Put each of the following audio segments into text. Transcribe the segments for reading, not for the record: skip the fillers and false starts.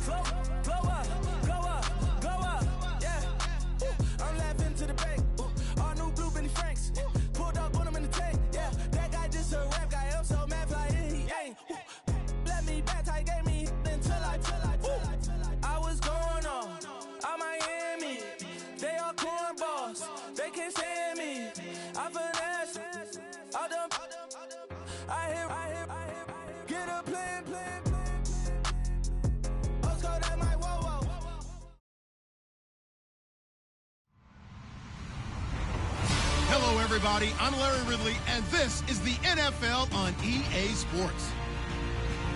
Glow up, glow up, glow up, yeah. Ooh, I'm laughing to the bank. Ooh, all new blue Benny Franks. Pulled up on him in the tank, yeah. That guy just a rap guy. I'm so mad fly in, he ain't. Ooh, let me back, tight gave me until I was going on Miami. They all cornballs, they can't stand me. I finesse, all them. I hear, get a plan. Postcode at my whoa. Hello, everybody. I'm Larry Ridley, and this is the NFL on EA Sports.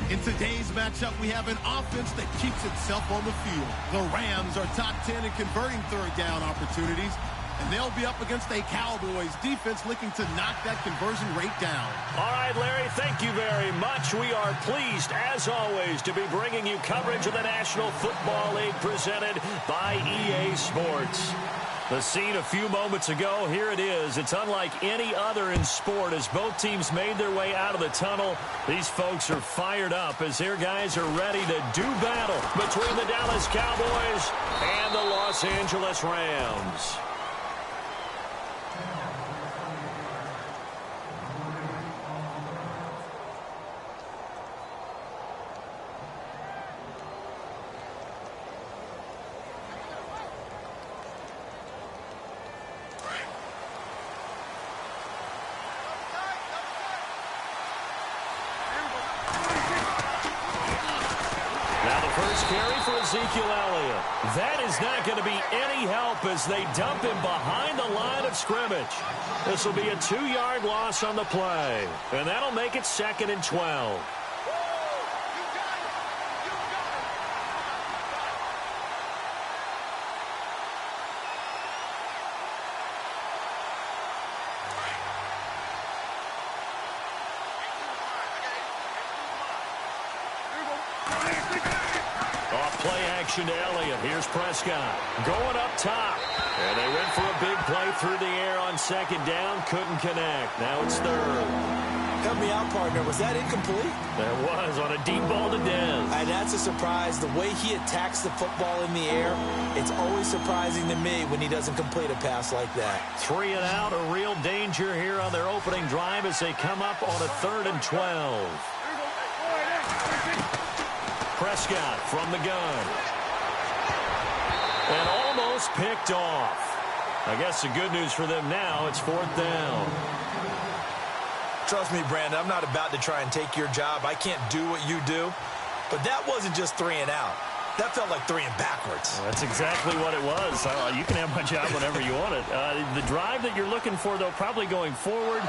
In today's matchup, we have an offense that keeps itself on the field. The Rams are top 10 in converting third down opportunities, and they'll be up against a Cowboys defense looking to knock that conversion rate down. All right, Larry, thank you very much. We are pleased, as always, to be bringing you coverage of the National Football League presented by EA Sports. The scene a few moments ago, here it is. It's unlike any other in sport as both teams made their way out of the tunnel. These folks are fired up as their guys are ready to do battle between the Dallas Cowboys and the Los Angeles Rams. Ezekiel Elliott. That is not going to be any help as they dump him behind the line of scrimmage. This will be a 2-yard loss on the play, and that'll make it 2nd and 12. To Elliott. Here's Prescott going up top. And they went for a big play through the air on 2nd down. Couldn't connect. Now it's 3rd. Help me out, partner. Was that incomplete? That was on a deep ball to Dez. And that's a surprise. The way he attacks the football in the air, it's always surprising to me when he doesn't complete a pass like that. 3 and out, a real danger here on their opening drive as they come up on a 3rd and 12. Prescott from the gun. And almost picked off. I guess the good news for them now, it's 4th down. Trust me, Brandon, I'm not about to try and take your job. I can't do what you do. But that wasn't just 3 and out. That felt like 3 and backwards. That's exactly what it was. You can have my job whenever you want it. The drive that you're looking for, though, probably going forward,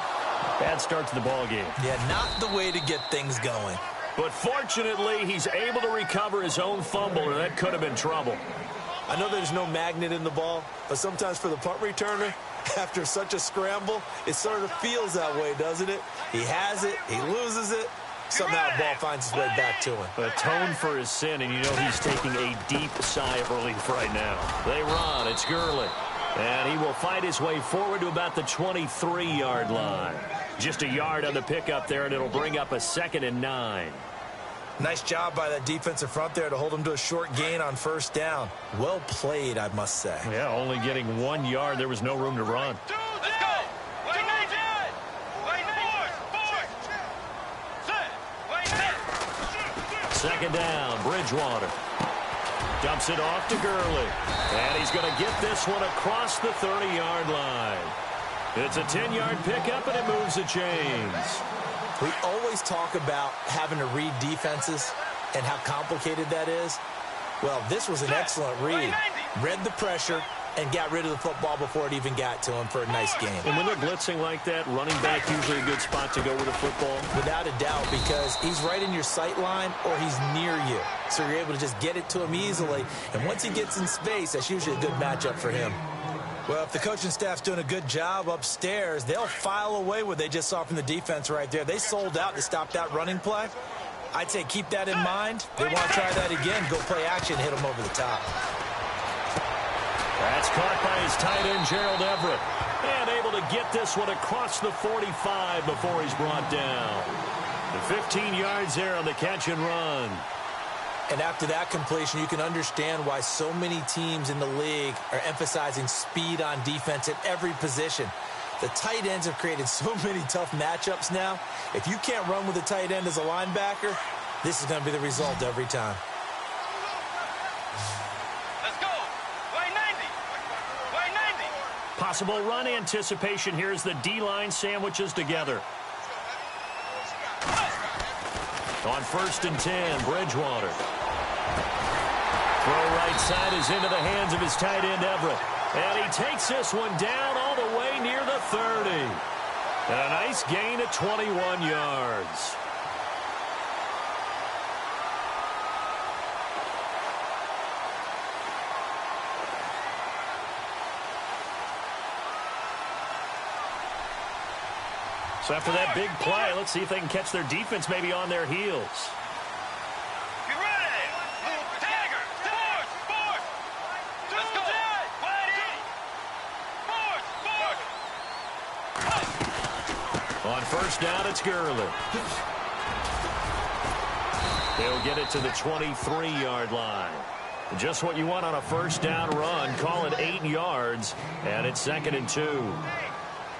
bad start to the ball game. Yeah, not the way to get things going. But fortunately, he's able to recover his own fumble, or that could have been trouble. I know there's no magnet in the ball, but sometimes for the punt returner, after such a scramble, it sort of feels that way, doesn't it? He has it, he loses it, somehow the ball finds its way back to him. Atone for his sin, and you know he's taking a deep sigh of relief right now. They run, it's Gurley. And he will fight his way forward to about the 23-yard line. Just a yard on the pickup there, and it'll bring up a 2nd and 9. Nice job by that defensive front there to hold him to a short gain on 1st down. Well played, I must say. Yeah, only getting 1 yard. There was no room to run. Let's go. Second down, Bridgewater. Dumps it off to Gurley. And he's going to get this one across the 30-yard line. It's a 10-yard pickup, and it moves the chains. We always talk about having to read defenses and how complicated that is. Well, this was an excellent read. Read the pressure and got rid of the football before it even got to him for a nice game. And when they're blitzing like that, running back usually a good spot to go with the football? Without a doubt, because he's right in your sight line or he's near you. So you're able to just get it to him easily. And once he gets in space, that's usually a good matchup for him. Well, if the coaching staff's doing a good job upstairs, they'll file away what they just saw from the defense right there. They sold out to stop that running play. I'd say keep that in mind. They want to try that again. Go play action, hit them over the top. That's caught by his tight end, Gerald Everett. And able to get this one across the 45 before he's brought down. The 15 yards there on the catch and run. And after that completion, you can understand why so many teams in the league are emphasizing speed on defense at every position. The tight ends have created so many tough matchups now. If you can't run with a tight end as a linebacker, this is going to be the result every time. Let's go. Way 90. Way 90. Possible run anticipation here as the D-line sandwiches together. On 1st and 10, Bridgewater. Throw right side is into the hands of his tight end, Everett. And he takes this one down all the way near the 30. A nice gain of 21 yards. So after that big play, let's see if they can catch their defense maybe on their heels. Get ready. Tiger. Force. Let's go. Force. On 1st down, it's Gurley. They'll get it to the 23-yard line. Just what you want on a 1st down run. Call it 8 yards, and it's 2nd and 2.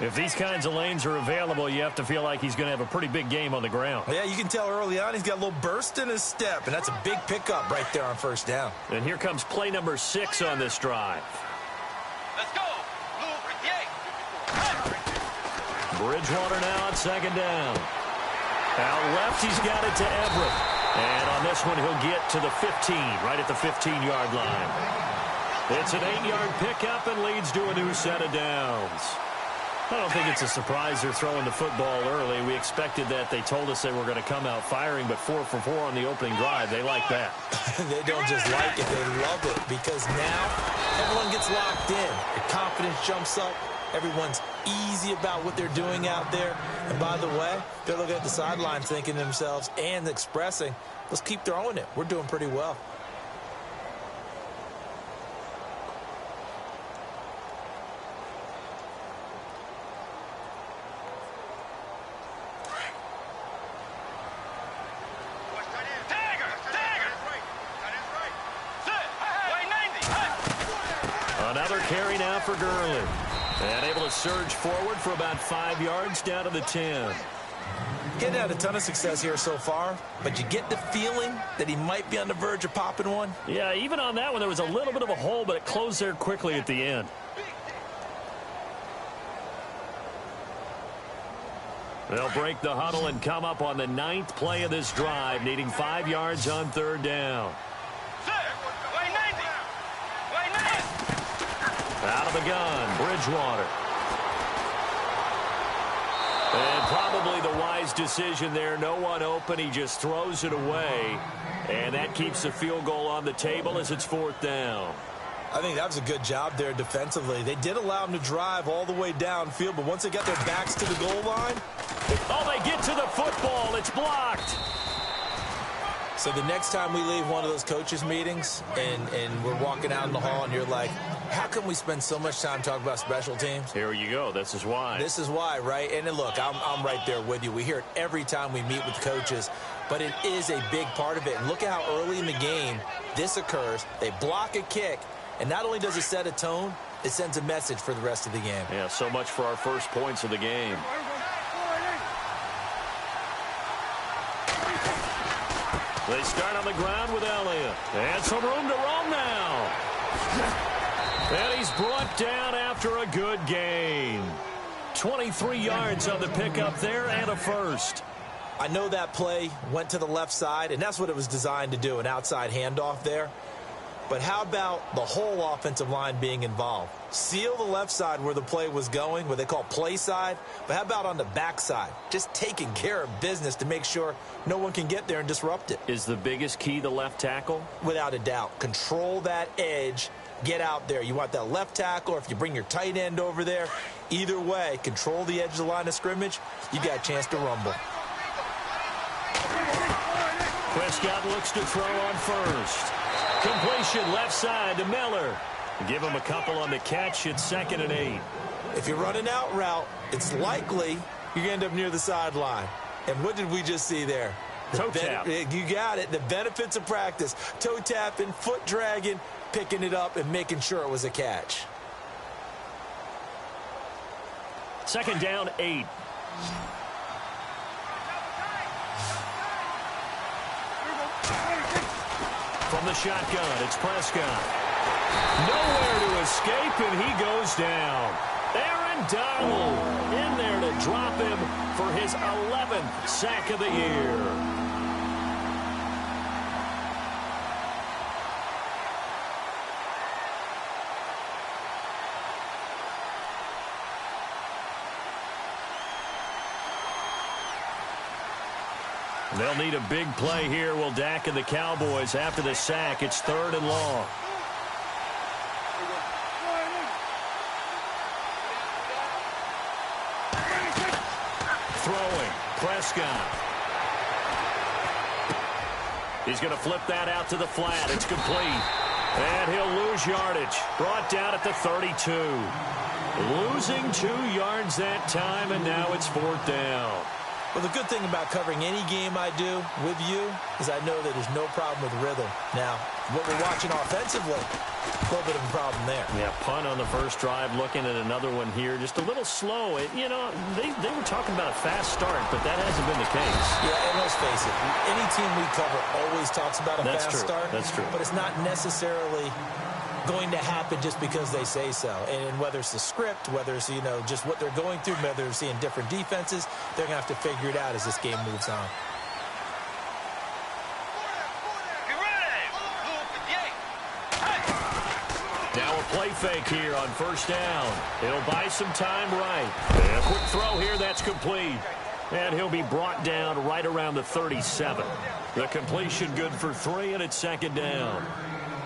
If these kinds of lanes are available, you have to feel like he's going to have a pretty big game on the ground. Yeah, you can tell early on he's got a little burst in his step, and that's a big pickup right there on 1st down. And here comes play number 6 on this drive. Let's go. Bridgewater now on 2nd down. Out left, he's got it to Everett. And on this one, he'll get to the 15, right at the 15-yard line. It's an 8-yard pickup and leads to a new set of downs. I don't think it's a surprise they're throwing the football early. We expected that. They told us they were going to come out firing, but 4 for 4 on the opening drive. They like that. They don't just like it, they love it, because now everyone gets locked in. Their confidence jumps up. Everyone's easy about what they're doing out there. And by the way, they're looking at the sidelines thinking to themselves and expressing, let's keep throwing it. We're doing pretty well. Another carry now for Gurley. And able to surge forward for about 5 yards down to the 10. Getting had a ton of success here so far, but you get the feeling that he might be on the verge of popping one. Yeah, even on that one, there was a little bit of a hole, but it closed there quickly at the end. They'll break the huddle and come up on the 9th play of this drive, needing 5 yards on 3rd down. Out of the gun, Bridgewater. And probably the wise decision there. No one open. He just throws it away. And that keeps the field goal on the table as it's 4th down. I think that was a good job there defensively. They did allow him to drive all the way downfield, but once they got their backs to the goal line. Oh, they get to the football. It's blocked. So the next time we leave one of those coaches' meetings and we're walking out in the hall and you're like, how come we spend so much time talking about special teams? Here you go. This is why. This is why, right? And then look, I'm right there with you. We hear it every time we meet with coaches, but it is a big part of it. And look at how early in the game this occurs. They block a kick, and not only does it set a tone, it sends a message for the rest of the game. Yeah, so much for our first points of the game. They start on the ground with Elliott. And some room to roam now. And he's brought down after a good gain. 23 yards on the pickup there and a first. I know that play went to the left side, and that's what it was designed to do, an outside handoff there. But how about the whole offensive line being involved? Seal the left side where the play was going, what they call play side. But how about on the back side? Just taking care of business to make sure no one can get there and disrupt it. Is the biggest key the left tackle? Without a doubt. Control that edge. Get out there. You want that left tackle, or if you bring your tight end over there, either way, control the edge of the line of scrimmage, you got a chance to rumble. Prescott looks to throw on first. Completion left side to Miller. Give him a couple on the catch. It's 2nd and 8. If you're running out route, it's likely you're going to end up near the sideline. And what did we just see there? Toe tap. You got it. The benefits of practice. Toe tapping, foot dragging, picking it up, and making sure it was a catch. Second down, 8. From the shotgun, it's Prescott. Nowhere to escape, and he goes down. Aaron Donald in there to drop him for his 11th sack of the year. They'll need a big play here, will Dak and the Cowboys. After the sack, it's 3rd and long. Throwing, Prescott. He's going to flip that out to the flat. It's complete. And he'll lose yardage. Brought down at the 32. Losing 2 yards that time, and now it's 4th down. Well, the good thing about covering any game I do with you is I know that there's no problem with rhythm. Now, what we're watching offensively, a little bit of a problem there. Yeah, punt on the first drive, looking at another one here. Just a little slow. You know, they were talking about a fast start, but that hasn't been the case. Yeah, and let's face it, any team we cover always talks about a fast start. That's true. But it's not necessarily going to happen just because they say so. And whether it's the script, whether it's, you know, just what they're going through, whether they're seeing different defenses, they're going to have to figure it out as this game moves on. Now a play fake here on first down. It'll buy some time right. And a quick throw here, that's complete. And he'll be brought down right around the 37. The completion good for 3, and it's 2nd down.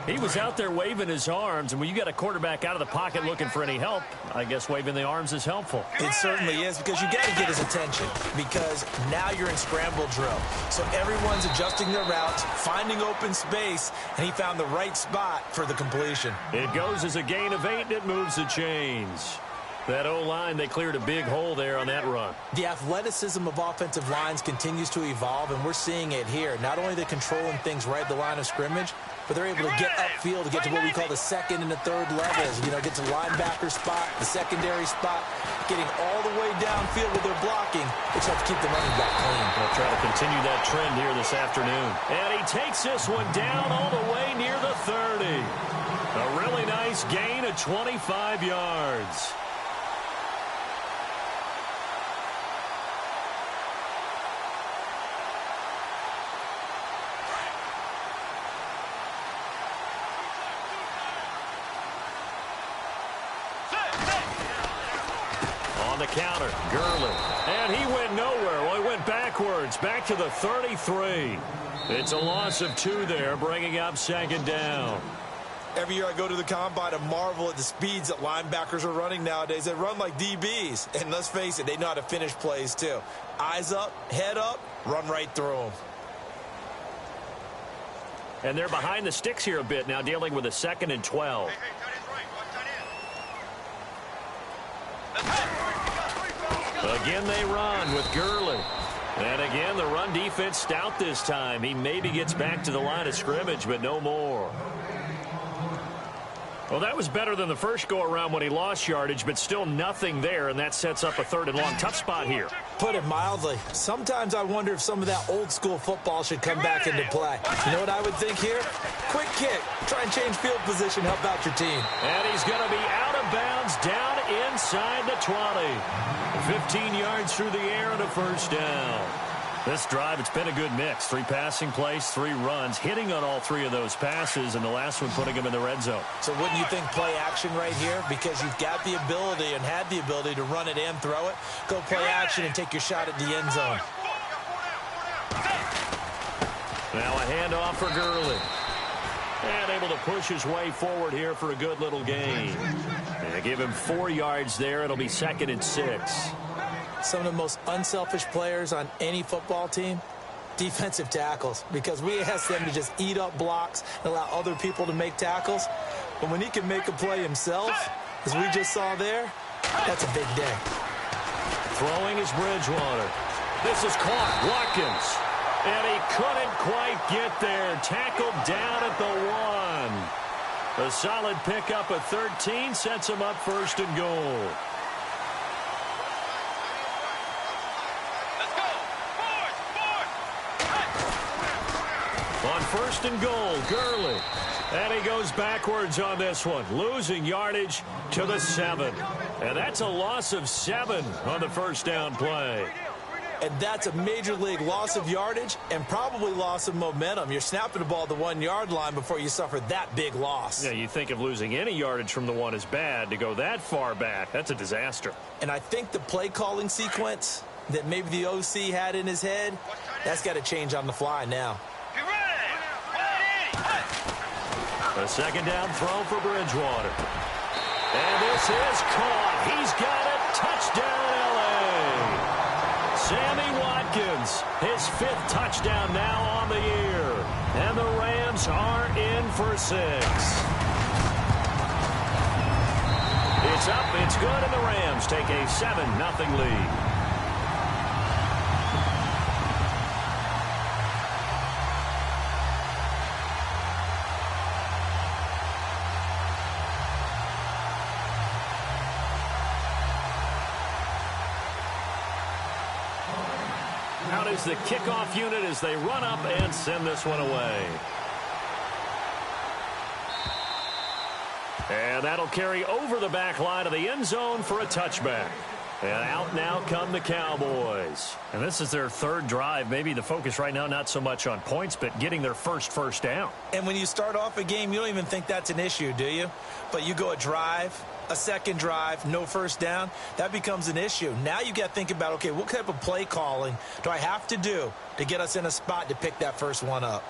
He was out there waving his arms, and when you got a quarterback out of the pocket looking for any help, I guess waving the arms is helpful. It certainly is, because you got to get his attention, because now you're in scramble drill. So everyone's adjusting their routes, finding open space, and he found the right spot for the completion. It goes as a gain of 8, and it moves the chains. That O-line, they cleared a big hole there on that run. The athleticism of offensive lines continues to evolve, and we're seeing it here. Not only are they controlling things right at the line of scrimmage, but they're able to get upfield to get to what we call the 2nd and the 3rd levels. You know, get to linebacker spot, the secondary spot, getting all the way downfield with their blocking, which helps keep the running back clean. They'll try to continue that trend here this afternoon. And he takes this one down all the way near the 30. A really nice gain of 25 yards. Counter, Gurley, and he went nowhere. Well, he went backwards, back to the 33. It's a loss of 2 there, bringing up 2nd down. Every year I go to the combine and marvel at the speeds that linebackers are running nowadays. They run like DBs, and let's face it, they know how to finish plays too. Eyes up, head up, run right through them. And they're behind the sticks here a bit now, dealing with a 2nd and 12. Again, they run with Gurley. And again, the run defense stout this time. He maybe gets back to the line of scrimmage, but no more. Well, that was better than the first go-around when he lost yardage, but still nothing there, and that sets up a 3rd and long. Tough spot here. Put it mildly. Sometimes I wonder if some of that old-school football should come back into play. You know what I would think here? Quick kick. Try and change field position. Help out your team. And he's going to be out of bounds down inside the 20. 15 yards through the air and a 1st down. This drive, it's been a good mix. 3 passing plays, 3 runs, hitting on all 3 of those passes, and the last one putting him in the red zone. So wouldn't you think play action right here? Because you've got the ability and had the ability to run it and throw it. Go play action and take your shot at the end zone. Now a handoff for Gurley. And able to push his way forward here for a good little gain. And give him 4 yards there. It'll be 2nd and 6. Some of the most unselfish players on any football team, defensive tackles, because we ask them to just eat up blocks and allow other people to make tackles. But when he can make a play himself, as we just saw there, that's a big day. Throwing is Bridgewater. This is caught. Watkins. And he couldn't quite get there. Tackled down at the 1. A solid pickup at 13 sets him up first and goal. Let's go. Forward. On first and goal, Gurley. And he goes backwards on this one, losing yardage to the 7. And that's a loss of 7 on the first down play. And that's a major league loss of yardage and probably loss of momentum. You're snapping the ball at the 1-yard line before you suffer that big loss. Yeah, you think of losing any yardage from the 1 is bad. To go that far back, that's a disaster. And I think the play calling sequence that maybe the OC had in his head, that's got to change on the fly now. Get ready. 180. A second down throw for Bridgewater. And this is caught. He's got it. Touchdown, L.A. Sammy Watkins, his 5th touchdown now on the year. And the Rams are in for 6. It's up, it's good, and the Rams take a 7-0 lead. Out is the kickoff unit as they run up and send this one away. And that'll carry over the back line of the end zone for a touchback. And out now come the Cowboys. And this is their 3rd drive. Maybe the focus right now not so much on points, but getting their first down. And when you start off a game, you don't even think that's an issue, do you? But you go a drive, a second drive, no first down, that becomes an issue. Now you got to think about, okay, what type of play calling do I have to do to get us in a spot to pick that first one up?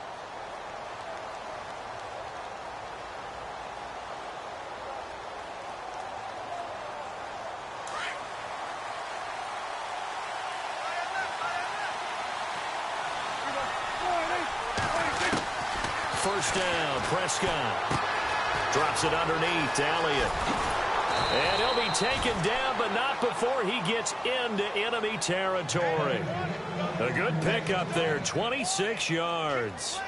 First down, Prescott. Drops it underneath to Elliott. And he'll be taken down, but not before he gets into enemy territory. A good pickup there, 26 yards.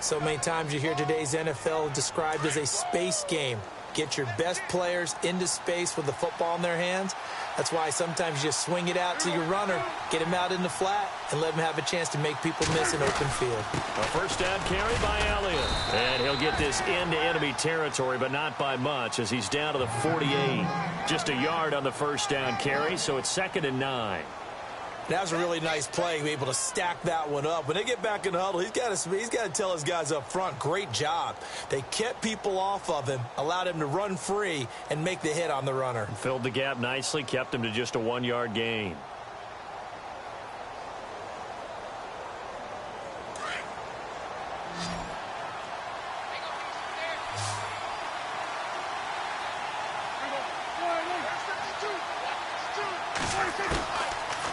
So many times you hear today's NFL described as a space game. Get your best players into space with the football in their hands. That's why sometimes you just swing it out to your runner, get him out in the flat, and let him have a chance to make people miss an open field. A first down carry by Elliott. And he'll get this into enemy territory, but not by much as he's down to the 48. Just a yard on the first down carry, so it's 2nd and 9. That was a really nice play, able to stack that one up. When they get back in the huddle, he's got to tell his guys up front, great job. They kept people off of him, allowed him to run free and make the hit on the runner. Filled the gap nicely, kept him to just a 1-yard gain.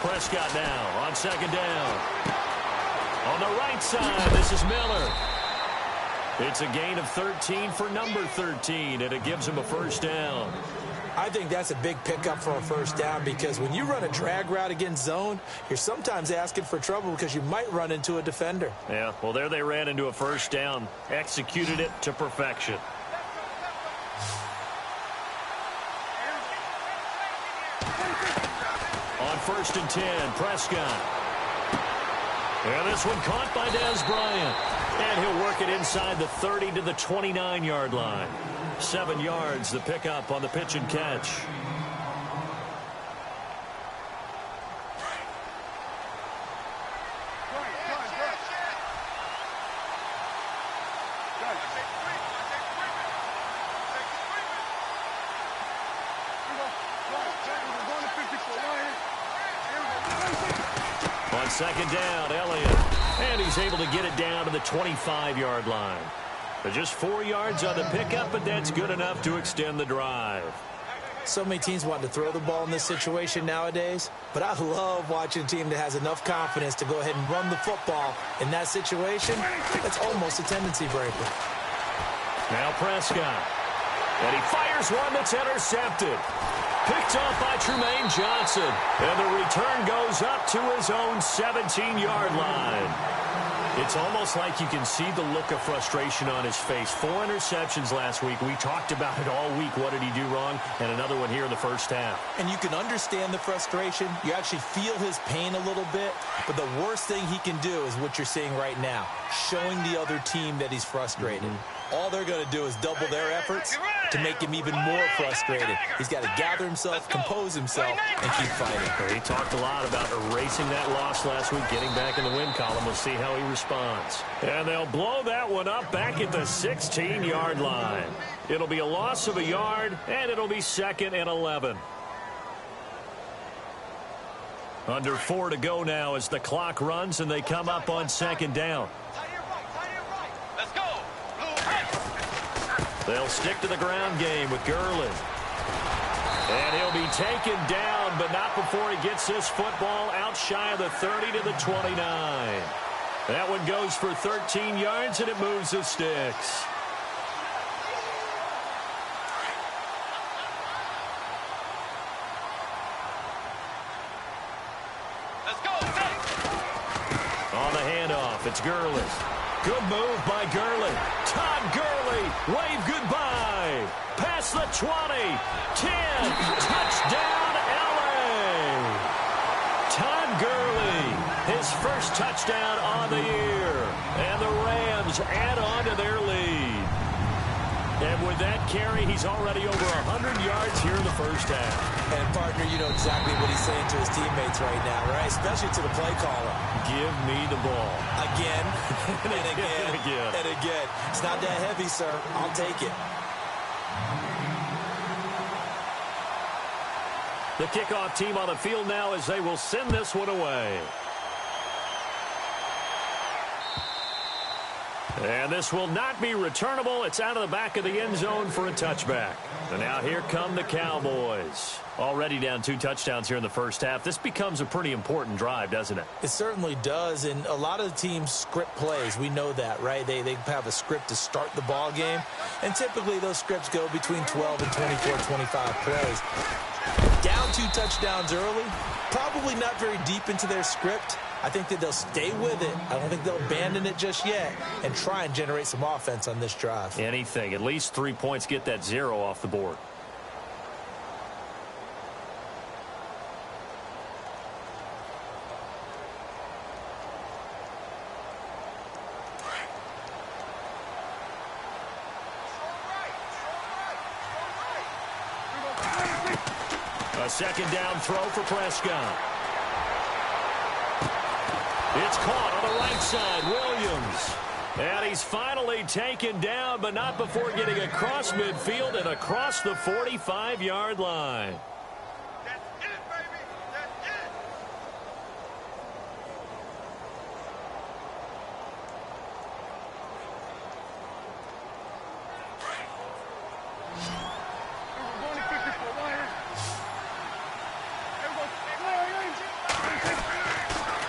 Prescott now on second down. On the right side, this is Miller. It's a gain of 13 for number 13, and it gives him a first down. I think that's a big pickup for a first down because when you run a drag route against zone, you're sometimes asking for trouble because you might run into a defender. Yeah, well, there they ran into a first down, executed it to perfection. On 1st and 10, Prescott. And this one caught by Dez Bryant. And he'll work it inside the 30 to the 29-yard line. 7 yards, the pickup on the pitch and catch. On second down, Elliott. And he's able to get it down to the 25-yard line. Just 4 yards on the pickup, but that's good enough to extend the drive. So many teams want to throw the ball in this situation nowadays, but I love watching a team that has enough confidence to go ahead and run the football. In that situation, that's almost a tendency breaker. Now Prescott. And he fires one that's intercepted. Picked off by Trumaine Johnson. And the return goes up to his own 17-yard line. It's almost like you can see the look of frustration on his face. 4 interceptions last week. We talked about it all week. What did he do wrong? And another one here in the first half. And you can understand the frustration. You actually feel his pain a little bit. But the worst thing he can do is what you're seeing right now, showing the other team that he's frustrated. All they're going to do is double their efforts to make him even more frustrated. He's got to gather himself, compose himself, and keep fighting. He talked a lot about erasing that loss last week, getting back in the win column. We'll see how he responds. And they'll blow that one up back at the 16-yard line. It'll be a loss of a yard, and it'll be 2nd and 11. Under 4 to go now as the clock runs, and they come up on 2nd down. Let's go. They'll stick to the ground game with Gurley. And he'll be taken down, but not before he gets this football out shy of the 30 to the 29. That one goes for 13 yards, and it moves the sticks. Let's go. On the handoff, it's Gurley. Good move by Gurley. Todd Gurley, wave goodbye. Past the 20, 10, touchdown LA. Todd Gurley, his first touchdown on the year. And the Rams add on to their lead. And with that carry, he's already over 100 yards here in the first half. And, partner, you know exactly what he's saying to his teammates right now, right? Especially to the play caller. Give me the ball. Again, and again, and again. and again. It's not that heavy, sir. I'll take it. The kickoff team on the field now as they will send this one away. And this will not be returnable. It's out of the back of the end zone for a touchback. And now here come the Cowboys. Already down 2 touchdowns here in the first half. This becomes a pretty important drive, doesn't it? It certainly does, and a lot of the teams script plays. We know that, right? They have a script to start the ball game, and typically those scripts go between 12 and 24, 25 plays. Down 2 touchdowns early, probably not very deep into their script. I think that they'll stay with it. I don't think they'll abandon it just yet and try and generate some offense on this drive. Anything. At least 3 points, get that 0 off the board. A 2nd down throw for Prescott. It's caught on the right side, Williams. And he's finally taken down, but not before getting across midfield and across the 45-yard line. That's it, baby. That's it.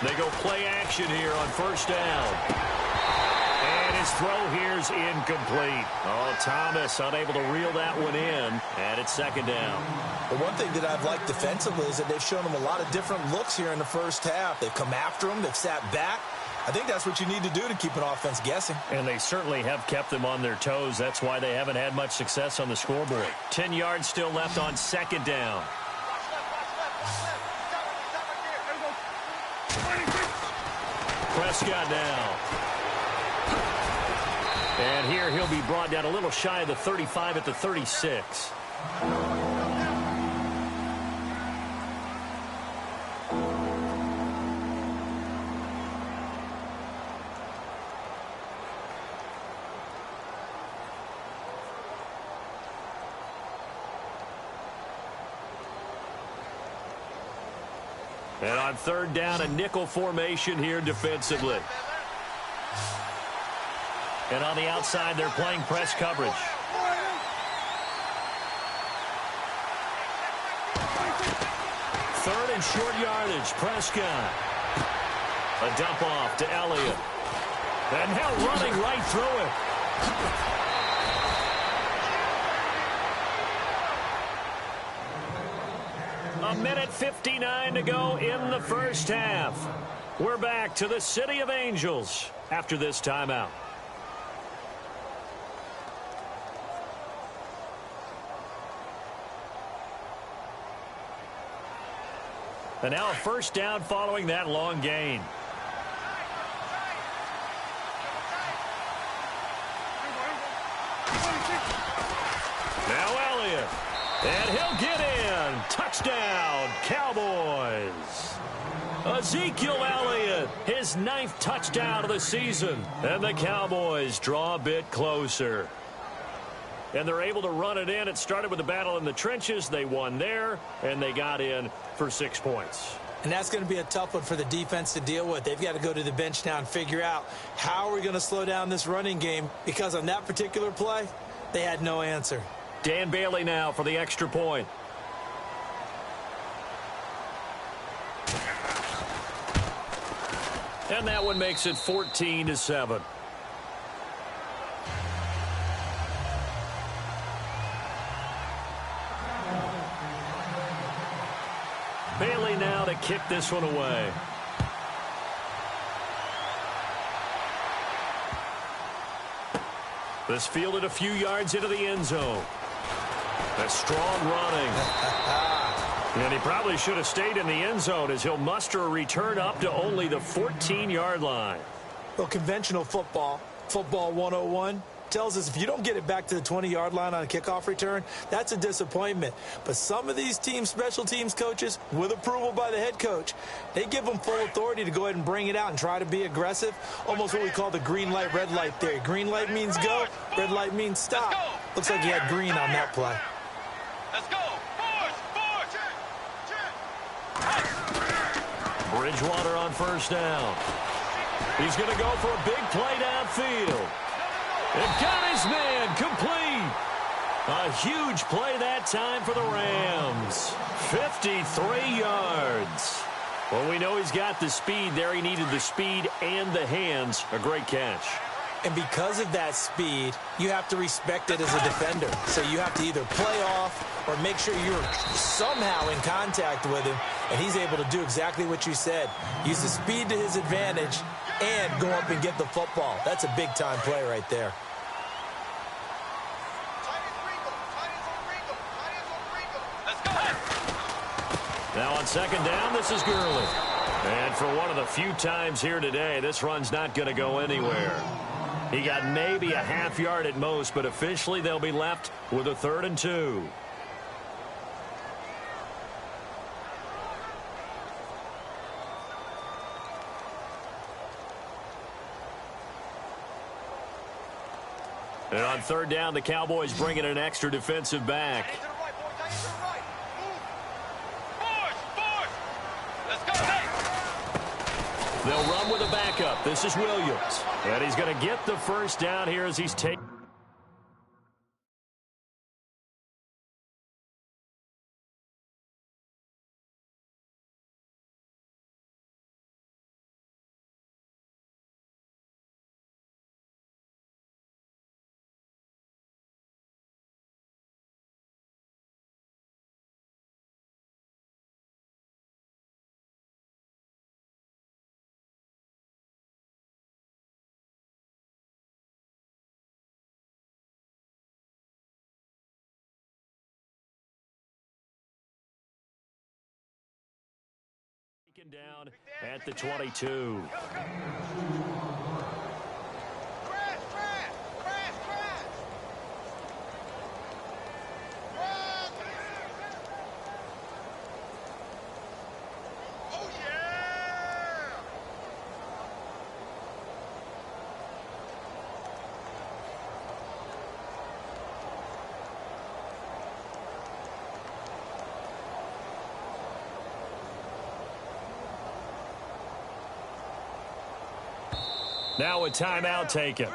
They go play action here on 1st down. And his throw here's incomplete. Oh, Thomas unable to reel that one in. And it's 2nd down. The one thing that I've liked defensively is that they've shown him a lot of different looks here in the first half. They've come after him. They've sat back. I think that's what you need to do to keep an offense guessing. And they certainly have kept them on their toes. That's why they haven't had much success on the scoreboard. 10 yards still left on 2nd down. Prescott now. And here he'll be brought down a little shy of the 35 at the 36. And on 3rd down, a nickel formation here defensively. And on the outside, they're playing press coverage. Third and short yardage, Prescott. A dump off to Elliott. And now running right through it. A minute 59 to go in the first half. We're back to the City of Angels. after this timeout. And now a first down following that long gain. Now Elliott. And he'll get in. Touchdown, Cowboys. Ezekiel Elliott, his 9th touchdown of the season. And the Cowboys draw a bit closer. And they're able to run it in. It started with a battle in the trenches. They won there, and they got in for 6 points. And that's going to be a tough one for the defense to deal with. They've got to go to the bench now and figure out how are we going to slow down this running game, because on that particular play, they had no answer. Dan Bailey now for the extra point. And that one makes it 14-7. Bailey now to kick this one away. This fielded a few yards into the end zone. That's strong running. And he probably should have stayed in the end zone, as he'll muster a return up to only the 14-yard line. Well, conventional football 101, tells us if you don't get it back to the 20-yard line on a kickoff return, that's a disappointment. But some of these special teams coaches, with approval by the head coach, they give them full authority to go ahead and bring it out and try to be aggressive, almost what we call the green light, red light theory. Green light means go, red light means stop. Looks like he had green on that play. Let's go. Bridgewater on first down. He's going to go for a big play downfield. And got his man complete. A huge play that time for the Rams. 53 yards. Well, we know he's got the speed there. He needed the speed and the hands. A great catch. And because of that speed, you have to respect it as a defender. So you have to either play off or make sure you're somehow in contact with him, and he's able to do exactly what you said. Use the speed to his advantage and go up and get the football. That's a big-time play right there. Now on second down, this is Gurley. And for one of the few times here today, this run's not going to go anywhere. He got maybe a half yard at most, but officially they'll be left with a 3rd and 2. And on 3rd down, the Cowboys bring in an extra defensive back. They'll run with a backup. This is Williams. And he's going to get the first down here as he's taken. Down at the 22. Now a timeout taken.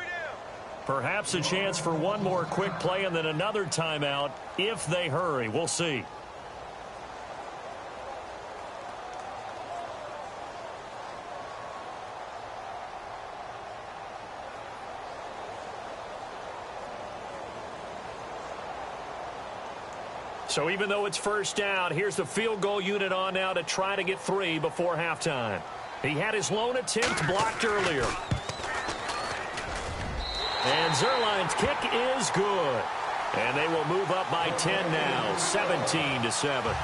Perhaps a chance for one more quick play and then another timeout if they hurry. We'll see. So even though it's first down, here's the field goal unit on now to try to get 3 before halftime. He had his lone attempt blocked earlier. And Zerline's kick is good. And they will move up by 10 now, 17-7.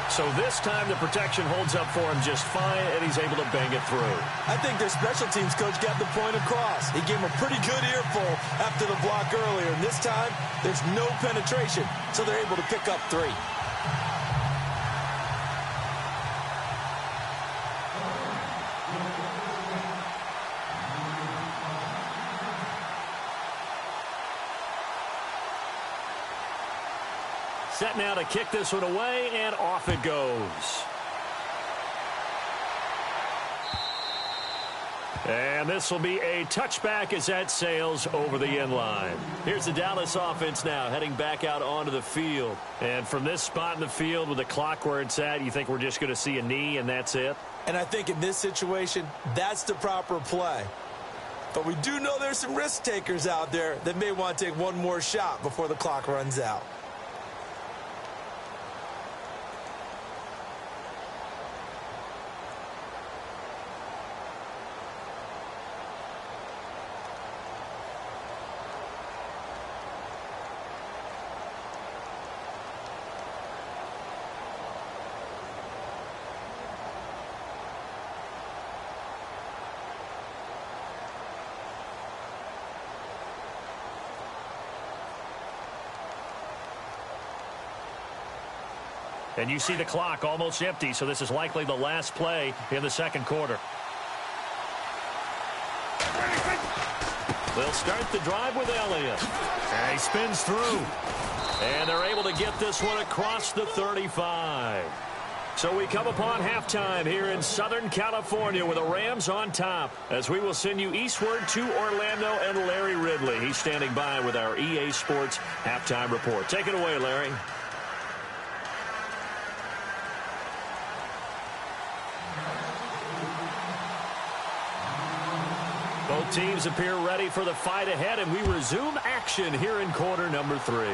So this time the protection holds up for him just fine, and he's able to bang it through. I think their special teams coach got the point across. He gave him a pretty good earful after the block earlier. And this time, there's no penetration, so they're able to pick up 3. Set now to kick this one away, and off it goes. And this will be a touchback as that sails over the end line. Here's the Dallas offense now heading back out onto the field. And from this spot in the field with the clock where it's at, you think we're just going to see a knee and that's it? And I think in this situation, that's the proper play. But we do know there's some risk takers out there that may want to take one more shot before the clock runs out. And you see the clock almost empty, so this is likely the last play in the second quarter. They'll start the drive with Elliott. And he spins through. And they're able to get this one across the 35. So we come upon halftime here in Southern California with the Rams on top, as we will send you eastward to Orlando and Larry Ridley. He's standing by with our EA Sports halftime report. Take it away, Larry. Both teams appear ready for the fight ahead, and we resume action here in quarter number 3.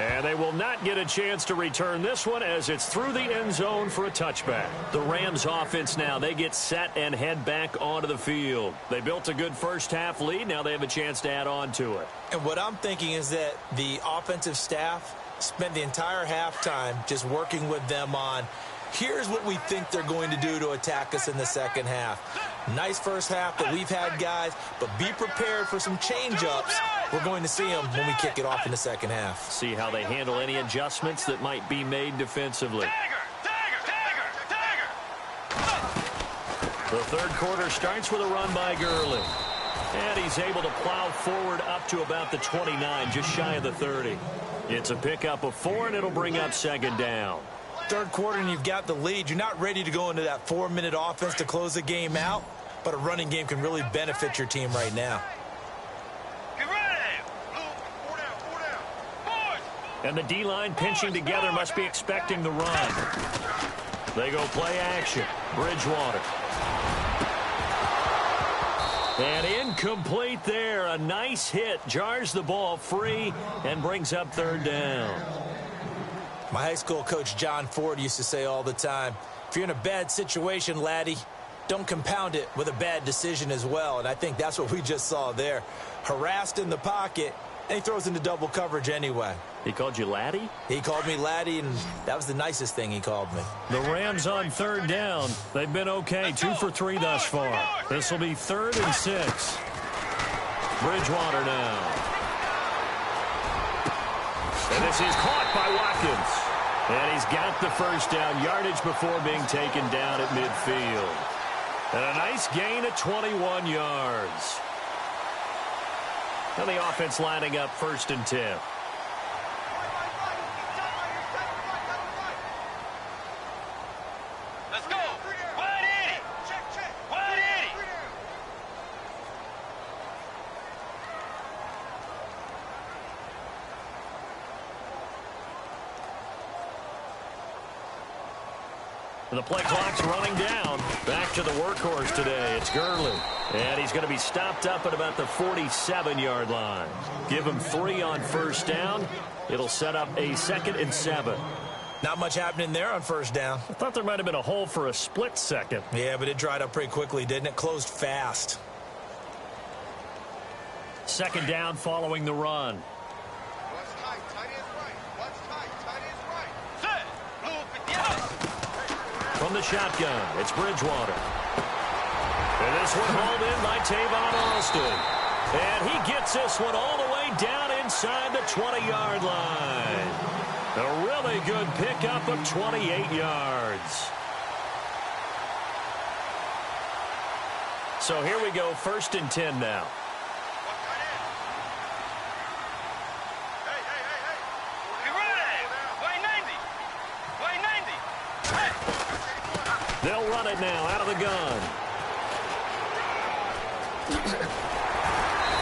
And they will not get a chance to return this one as it's through the end zone for a touchback. The Rams offense now, they get set and head back onto the field. They built a good first half lead. Now they have a chance to add on to it. And what I'm thinking is that the offensive staff spent the entire halftime just working with them on, here's what we think they're going to do to attack us in the second half. Nice first half that we've had, guys, but be prepared for some change-ups. We're going to see them when we kick it off in the second half. See how they handle any adjustments that might be made defensively. The third quarter starts with a run by Gurley. And he's able to plow forward up to about the 29, just shy of the 30. It's a pickup of 4, and it'll bring up second down. Third quarter and you've got the lead. You're not ready to go into that 4-minute offense to close the game out, but a running game can really benefit your team right now. Get ready. Four down. Boys. And the D-line pinching together must be expecting the run. They go play action. Bridgewater. And incomplete there. A nice hit. Jars the ball free and brings up third down. My high school coach, John Ford, used to say all the time, if you're in a bad situation, laddie, don't compound it with a bad decision as well. And I think that's what we just saw there. Harassed in the pocket, and he throws into double coverage anyway. He called you laddie? He called me laddie, and that was the nicest thing he called me. The Rams on third down. They've been okay, 2 for 3 thus far. This will be 3rd and 6. Bridgewater now. And this is caught by Watkins. And he's got the first down, yardage before being taken down at midfield. And a nice gain of 21 yards. Now the offense lining up 1st and 10. Let's go. Wide Eddie. Wide Eddie. The play clock's running down. Back to the workhorse today. It's Gurley. And he's going to be stopped up at about the 47-yard line. Give him 3 on first down. It'll set up a 2nd and 7. Not much happening there on first down. I thought there might have been a hole for a split second. Yeah, but it dried up pretty quickly, didn't it? Closed fast. Second down following the run. What's tight? Tight ends right. What's tight? Tight ends right. Set. Blue 50. From the shotgun, it's Bridgewater. And this one hauled in by Tavon Austin. And he gets this one all the way down inside the 20-yard line. A really good pickup of 28 yards. So here we go, 1st and 10 now. They'll run it now out of the gun.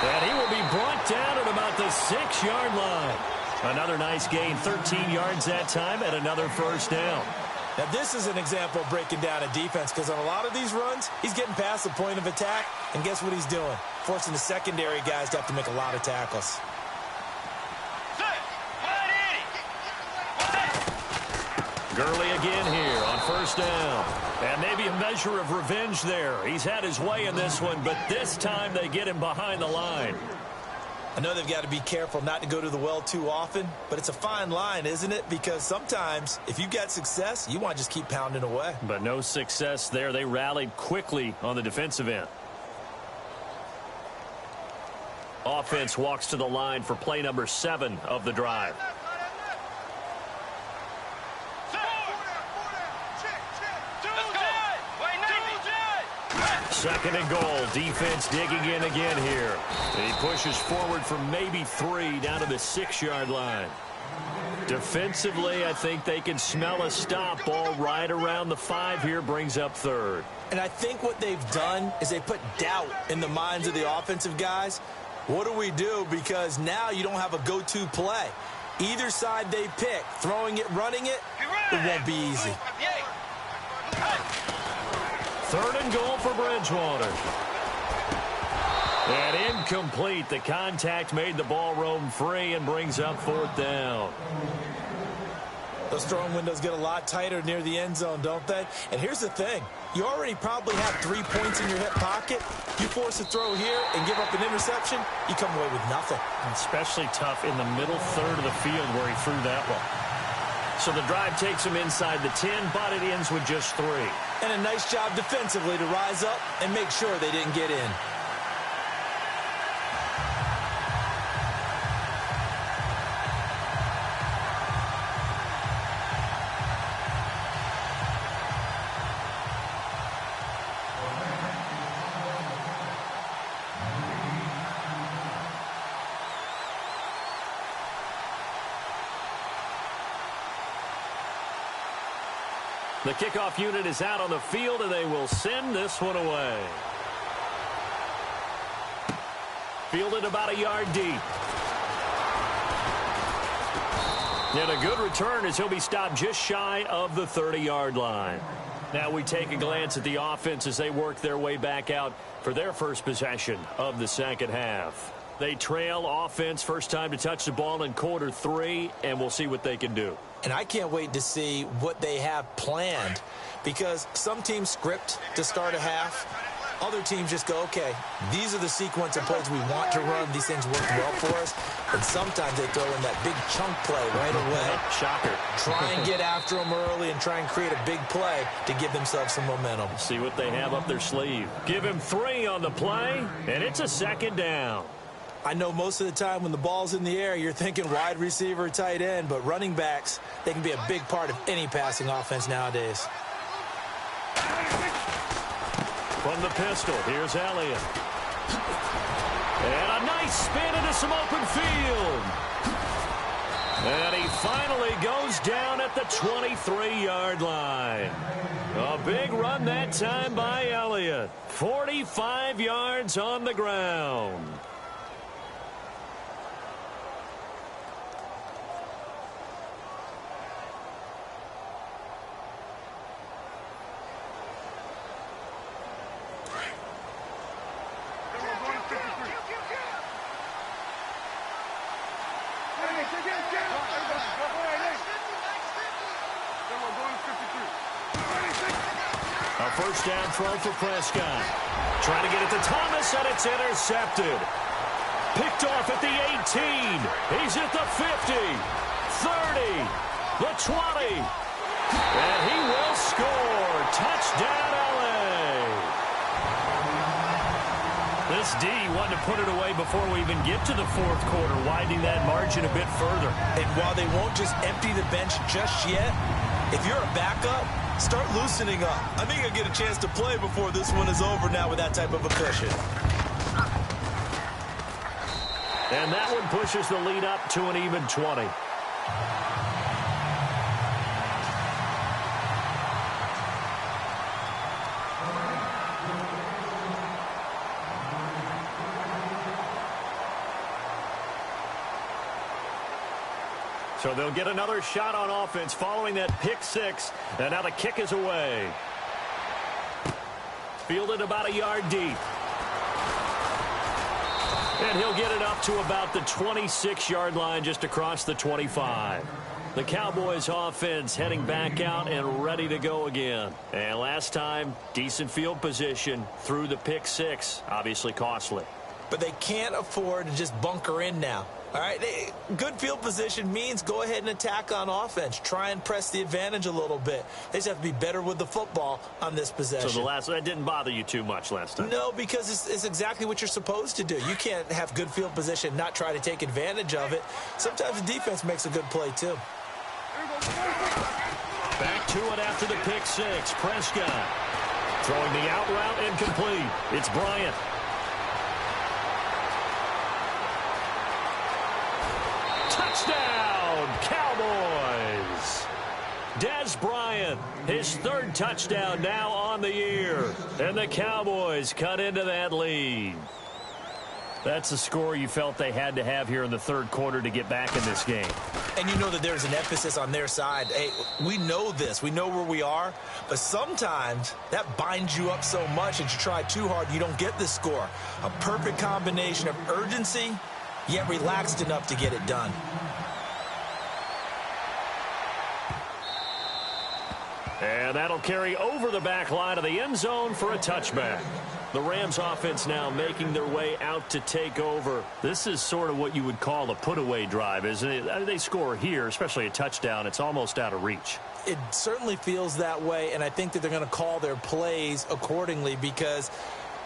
And he will be brought down at about the 6-yard line. Another nice gain, 13 yards that time, and another first down. Now, this is an example of breaking down a defense, because on a lot of these runs, he's getting past the point of attack, and guess what he's doing? Forcing the secondary guys to have to make a lot of tackles. Gurley again here on first down. And maybe a measure of revenge there. He's had his way in this one, but this time they get him behind the line. I know they've got to be careful not to go to the well too often, but it's a fine line, isn't it? Because sometimes, if you got success, you want to just keep pounding away. But no success there. They rallied quickly on the defensive end. Offense walks to the line for play number 7 of the drive. Second and goal. Defense digging in again here. He pushes forward from maybe 3 down to the 6-yard line. Defensively, I think they can smell a stop. Ball right around the 5 here, brings up 3rd. And I think what they've done is they put doubt in the minds of the offensive guys. What do we do? Because now you don't have a go-to play. Either side they pick, throwing it, running it, it won't be easy. 3rd and goal for Bridgewater. And incomplete. The contact made the ball roam free and brings up 4th down. Those throwing windows get a lot tighter near the end zone, don't they? And here's the thing. You already probably have 3 points in your hip pocket. You force a throw here and give up an interception, you come away with nothing. Especially tough in the middle 3rd of the field where he threw that one. So the drive takes him inside the 10, but it ends with just 3. And a nice job defensively to rise up and make sure they didn't get in. The kickoff unit is out on the field, and they will send this one away. Fielded about a yard deep. And a good return as he'll be stopped just shy of the 30-yard line. Now we take a glance at the offense as they work their way back out for their first possession of the second half. They trail offense, first time to touch the ball in quarter 3, and we'll see what they can do. And I can't wait to see what they have planned, because some teams script to start a half. Other teams just go, okay, these are the sequence of plays we want to run. These things work well for us. And sometimes they throw in that big chunk play right away. Shocker. Try and get after them early and try and create a big play to give themselves some momentum. See what they have up their sleeve. Give him 3 on the play, and it's a second down. I know most of the time when the ball's in the air, you're thinking wide receiver, tight end, but running backs, they can be a big part of any passing offense nowadays. From the pistol, here's Elliott. And a nice spin into some open field. And he finally goes down at the 23-yard line. A big run that time by Elliott. 45 yards on the ground. A first down throw for Prescott. Trying to get it to Thomas, and it's intercepted. Picked off at the 18. He's at the 50, 30, the 20. And he will score. Touchdown, LA. This D wanted to put it away before we even get to the fourth quarter, widening that margin a bit further. And while they won't just empty the bench just yet, if you're a backup, start loosening up. I think you'll get a chance to play before this one is over now with that type of a cushion. And that one pushes the lead up to an even 20. So they'll get another shot on offense following that pick six. And now the kick is away. Fielded about a yard deep. And he'll get it up to about the 26-yard line, just across the 25. The Cowboys offense heading back out and ready to go again. And last time, decent field position through the pick six. Obviously costly. But they can't afford to just bunker in now. All right, good field position means go ahead and attack on offense. Try and press the advantage a little bit. They just have to be better with the football on this possession. So that didn't bother you too much last time? No, because it's exactly what you're supposed to do. You can't have good field position, not try to take advantage of it. Sometimes the defense makes a good play, too. Back to it after the pick six. Prescott throwing the out route incomplete. It's Bryant. Touchdown, Cowboys. Dez Bryant, his third touchdown now on the year. And the Cowboys cut into that lead. That's the score you felt they had to have here in the third quarter to get back in this game. And you know that there's an emphasis on their side. Hey, we know this. We know where we are. But sometimes that binds you up so much that you try too hard, you don't get the score. A perfect combination of urgency, yet relaxed enough to get it done. And that'll carry over the back line of the end zone for a touchback. The Rams offense now making their way out to take over. This is sort of what you would call a put-away drive, isn't it? They score here, especially a touchdown. It's almost out of reach. It certainly feels that way, and I think that they're going to call their plays accordingly, because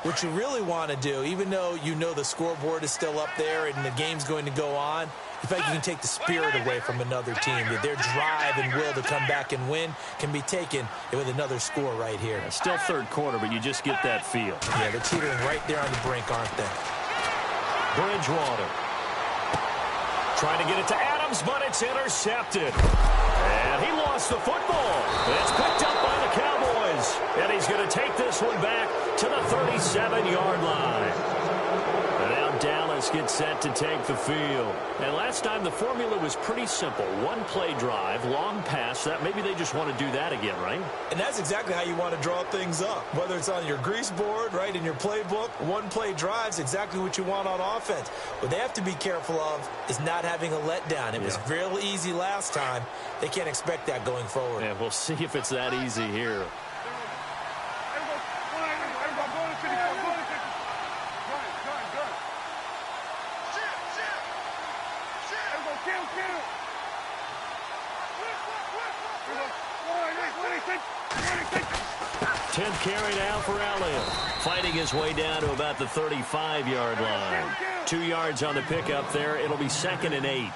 what you really want to do, even though you know the scoreboard is still up there and the game's going to go on, in fact, you can take the spirit away from another team. Their drive and will to come back and win can be taken with another score right here. Yeah, still third quarter, but you just get that feel. Yeah, they're teetering right there on the brink, aren't they? Bridgewater trying to get it to Adams, but it's intercepted. And he lost the football. It's picked up by the Cowboys. And he's going to take this one back to the 37-yard line. And now Dallas gets set to take the field. And last time the formula was pretty simple. One play drive, long pass. That maybe they just want to do that again, right? And that's exactly how you want to draw things up. Whether it's on your grease board, right, in your playbook, one play drive's exactly what you want on offense. What they have to be careful of is not having a letdown. It was real easy last time. They can't expect that going forward. Yeah, we'll see if it's that easy here. Carry now for Elliott. Fighting his way down to about the 35-yard line. 2 yards on the pickup there. It'll be 2nd and 8.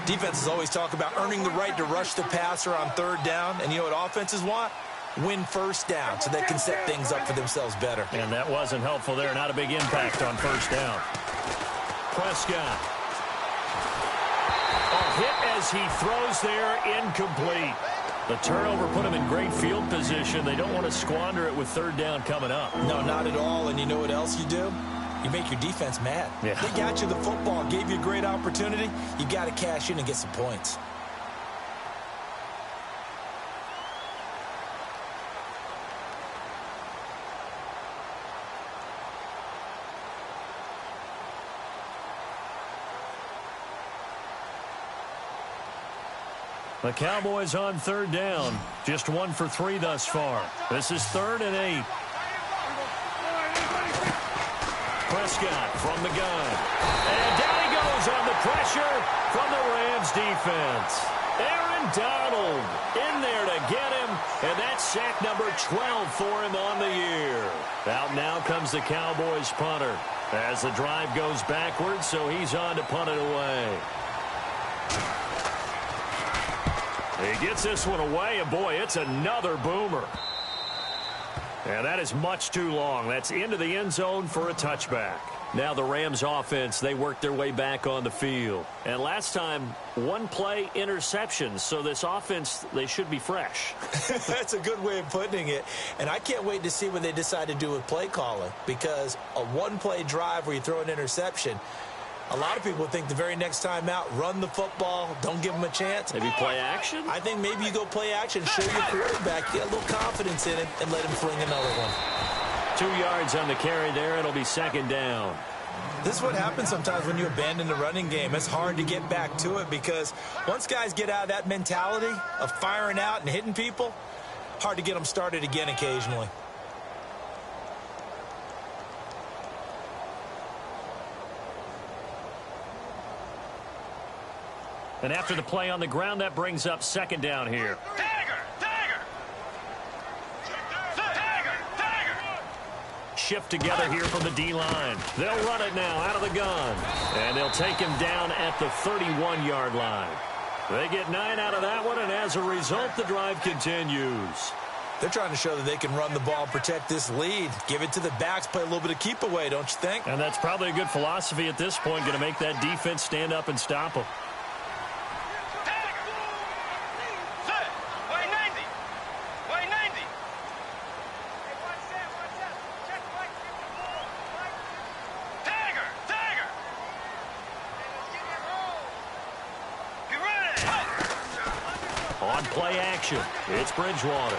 Defenses always talk about earning the right to rush the passer on third down. And you know what offenses want? Win first down so they can set things up for themselves better. And that wasn't helpful there. Not a big impact on first down. Prescott. A hit as he throws there, incomplete. The turnover put him in great field position. They don't want to squander it with third down coming up. No, not at all. And you know what else you do? You make your defense mad. Yeah. They got you the football, gave you a great opportunity. You got to cash in and get some points. The Cowboys on third down. Just 1 for 3 thus far. This is 3rd and 8. Prescott from the gun. And down he goes on the pressure from the Rams defense. Aaron Donald in there to get him, and that's sack number 12 for him on the year. Out now comes the Cowboys punter as the drive goes backwards, so he's on to punt it away. He gets this one away, and boy, it's another boomer. And that is much too long. That's into the end zone for a touchback. Now the Rams offense, they work their way back on the field. And last time, one play interceptions. So this offense, they should be fresh. That's a good way of putting it. And I can't wait to see what they decide to do with play calling. Because a one-play drive where you throw an interception, a lot of people think the very next time out, run the football, don't give them a chance. Maybe play action? I think maybe you go play action, show your quarterback, get a little confidence in it, and let him fling another one. 2 yards on the carry there. It'll be second down. This is what happens sometimes when you abandon the running game. It's hard to get back to it because once guys get out of that mentality of firing out and hitting people, hard to get them started again occasionally. And after the play on the ground, that brings up second down here. Shift together here from the D-line. They'll run it now out of the gun. And they'll take him down at the 31-yard line. They get 9 out of that one, and as a result, the drive continues. They're trying to show that they can run the ball, protect this lead, give it to the backs, play a little bit of keep away, don't you think? And that's probably a good philosophy at this point, going to make that defense stand up and stop them. Play action. It's Bridgewater.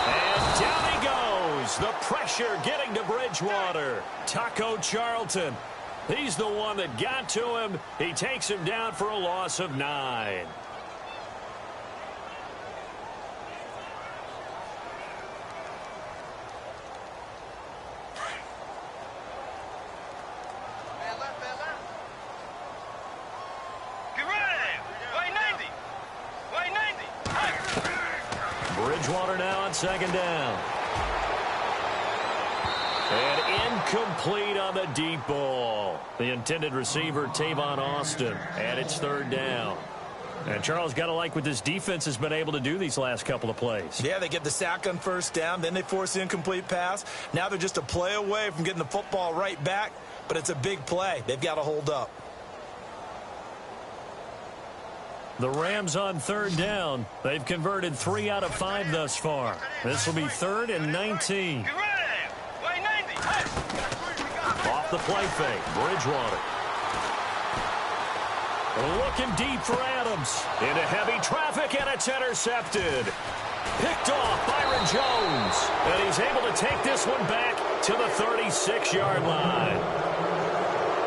And down he goes. The pressure getting to Bridgewater. Taco Charlton. He's the one that got to him. He takes him down for a loss of 9. Bridgewater now on second down. And incomplete on the deep ball. The intended receiver, Tavon Austin. And it's third down. And Charles, got to like what this defense has been able to do these last couple of plays. Yeah, they get the sack on first down. Then they force the incomplete pass. Now they're just a play away from getting the football right back. But it's a big play. They've got to hold up. The Rams on third down. They've converted 3 out of 5 thus far. This will be 3rd and 19. Off the play fake, Bridgewater. Looking deep for Adams. Into heavy traffic, and it's intercepted. Picked off Byron Jones. And he's able to take this one back to the 36-yard line.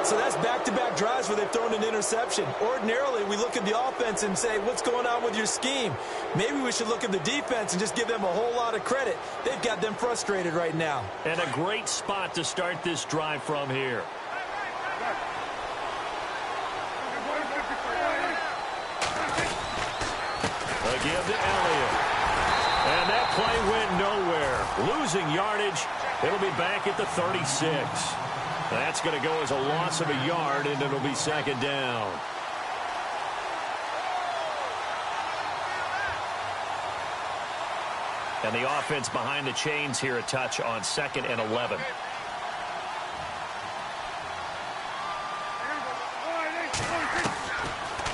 So that's back-to-back drives where they've thrown an interception. Ordinarily, we look at the offense and say, what's going on with your scheme? Maybe we should look at the defense and just give them a whole lot of credit. They've got them frustrated right now. And a great spot to start this drive from here. Again to Elliott. And that play went nowhere. Losing yardage. It'll be back at the 36. That's going to go as a loss of a yard, and it'll be second down. And the offense behind the chains here a touch on 2nd and 11.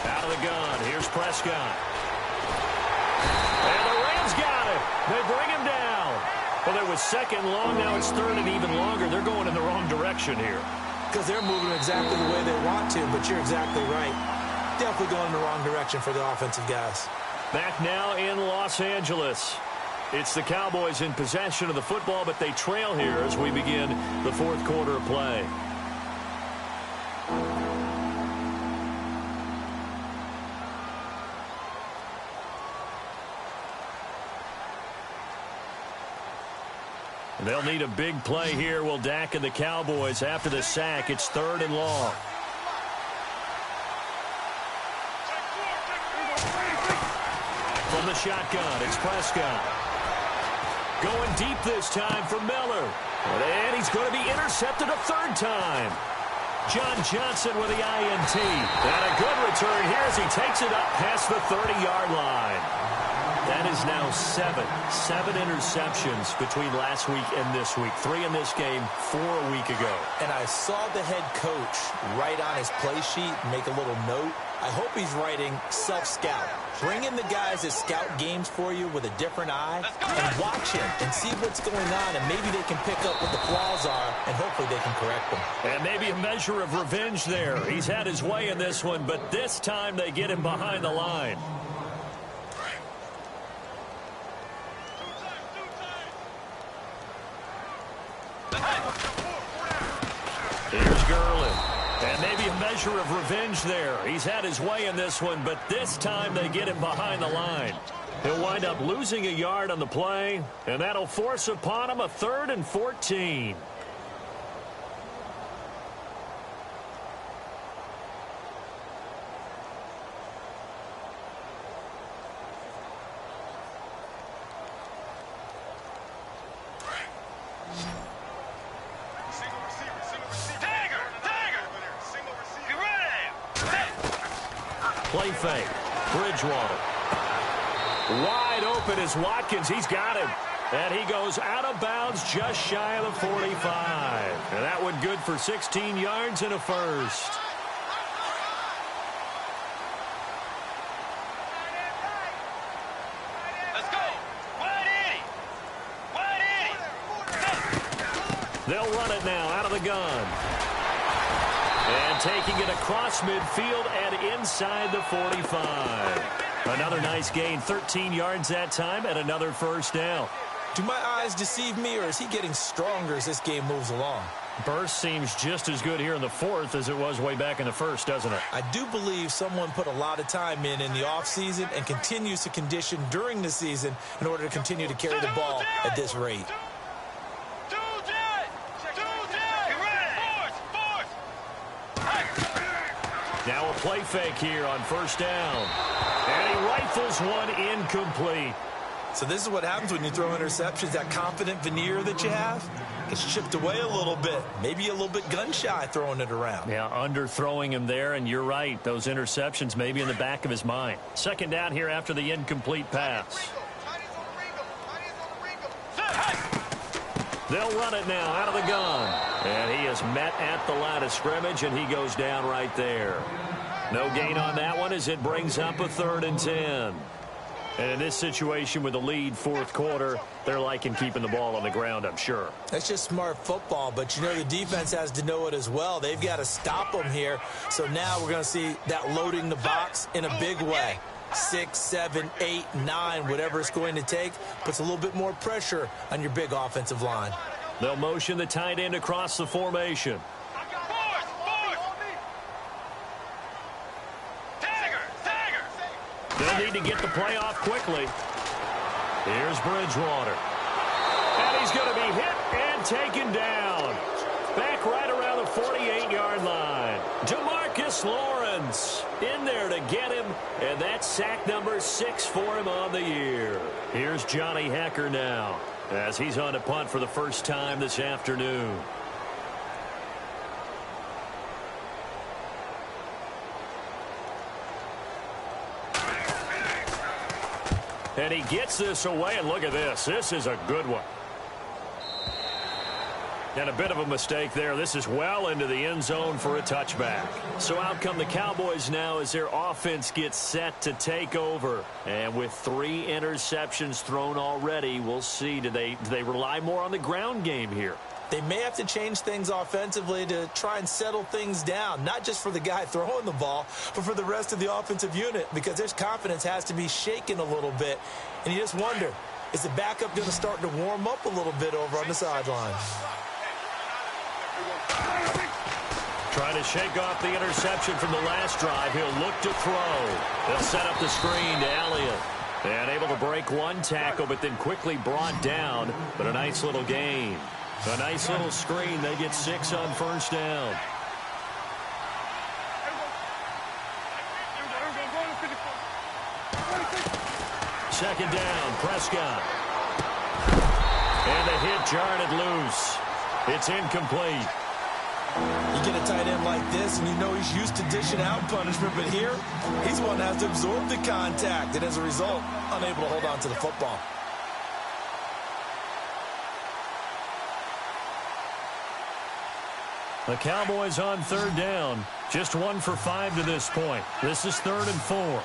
Out of the gun. Here's Prescott. And the Rams got it. They bring him down. Well, it was 2nd long. Now it's 3rd and even longer. They're going in the wrong direction here. Because they're moving exactly the way they want to, but you're exactly right. Definitely going in the wrong direction for the offensive guys. Back now in Los Angeles. It's the Cowboys in possession of the football, but they trail here as we begin the 4th quarter of play. They'll need a big play here. Will Dak and the Cowboys after the sack. It's 3rd and long. From the shotgun, it's Prescott. Going deep this time for Miller. And he's going to be intercepted a 3rd time. John Johnson with the INT. And a good return here as he takes it up past the 30-yard line. That is now 7 interceptions between last week and this week. 3 in this game, 4 a week ago. And I saw the head coach write on his play sheet, make a little note. I hope he's writing self-scout. Bring in the guys that scout games for you with a different eye and watch him and see what's going on, and maybe they can pick up what the flaws are, and hopefully they can correct them. And maybe a measure of revenge there. He's had his way in this one, but this time they get him behind the line. Here's Gurley. And maybe a measure of revenge there. He's had his way in this one, but this time they get him behind the line. He'll wind up losing a yard on the play, and that'll force upon him a 3rd and 14. Play fake. Bridgewater. Wide open is Watkins. He's got him. And he goes out of bounds just shy of the 45. And that one good for 16 yards and a first. Let's go. They'll run it now out of the gun. And taking it across midfield and inside the 45. Another nice gain, 13 yards that time, and another first down. Do my eyes deceive me, or is he getting stronger as this game moves along? Burst seems just as good here in the 4th as it was way back in the 1st, doesn't it? I do believe someone put a lot of time in the offseason and continues to condition during the season in order to continue to carry the ball at this rate. Now a play fake here on first down. And he rifles one incomplete. So this is what happens when you throw interceptions. That confident veneer that you have gets chipped away a little bit. Maybe a little bit gun-shy throwing it around. Yeah, underthrowing him there, and you're right. Those interceptions may be in the back of his mind. 2nd down here after the incomplete pass. They'll run it now out of the gun. And he is met at the line of scrimmage, and he goes down right there. No gain on that one as it brings up a 3rd and 10. And in this situation with the lead 4th quarter, they're liking keeping the ball on the ground, I'm sure. That's just smart football, but you know the defense has to know it as well. They've got to stop them here. So now we're going to see that loading the box in a big way. 6, 7, 8, 9, whatever it's going to take, puts a little bit more pressure on your big offensive line. They'll motion the tight end across the formation. They'll need to get the play off quickly. Here's Bridgewater. And he's going to be hit and taken down. Back right around the 48-yard line. Demarcus Lawrence in there to get him. And that's sack number 6 for him on the year. Here's Johnny Hecker now as he's on to punt for the first time this afternoon. And he gets this away, and look at this. This is a good one. And a bit of a mistake there. This is well into the end zone for a touchback. So out come the Cowboys now as their offense gets set to take over. And with 3 interceptions thrown already, we'll see. Do they rely more on the ground game here? They may have to change things offensively to try and settle things down, not just for the guy throwing the ball, but for the rest of the offensive unit, because their confidence has to be shaken a little bit. And you just wonder, is the backup going to start to warm up a little bit over on the sideline? Trying to shake off the interception from the last drive. He'll look to throw. They'll set up the screen to Elliott. And able to break one tackle, but then quickly brought down. But a nice little gain. A nice little screen. They get 6 on first down. Second down, Prescott. And the hit jarred it loose. It's incomplete. You get a tight end like this, and you know he's used to dishing out punishment, but here, he's the one that has to absorb the contact, and as a result, unable to hold on to the football. The Cowboys on third down. Just 1 for 5 to this point. This is 3rd and 4.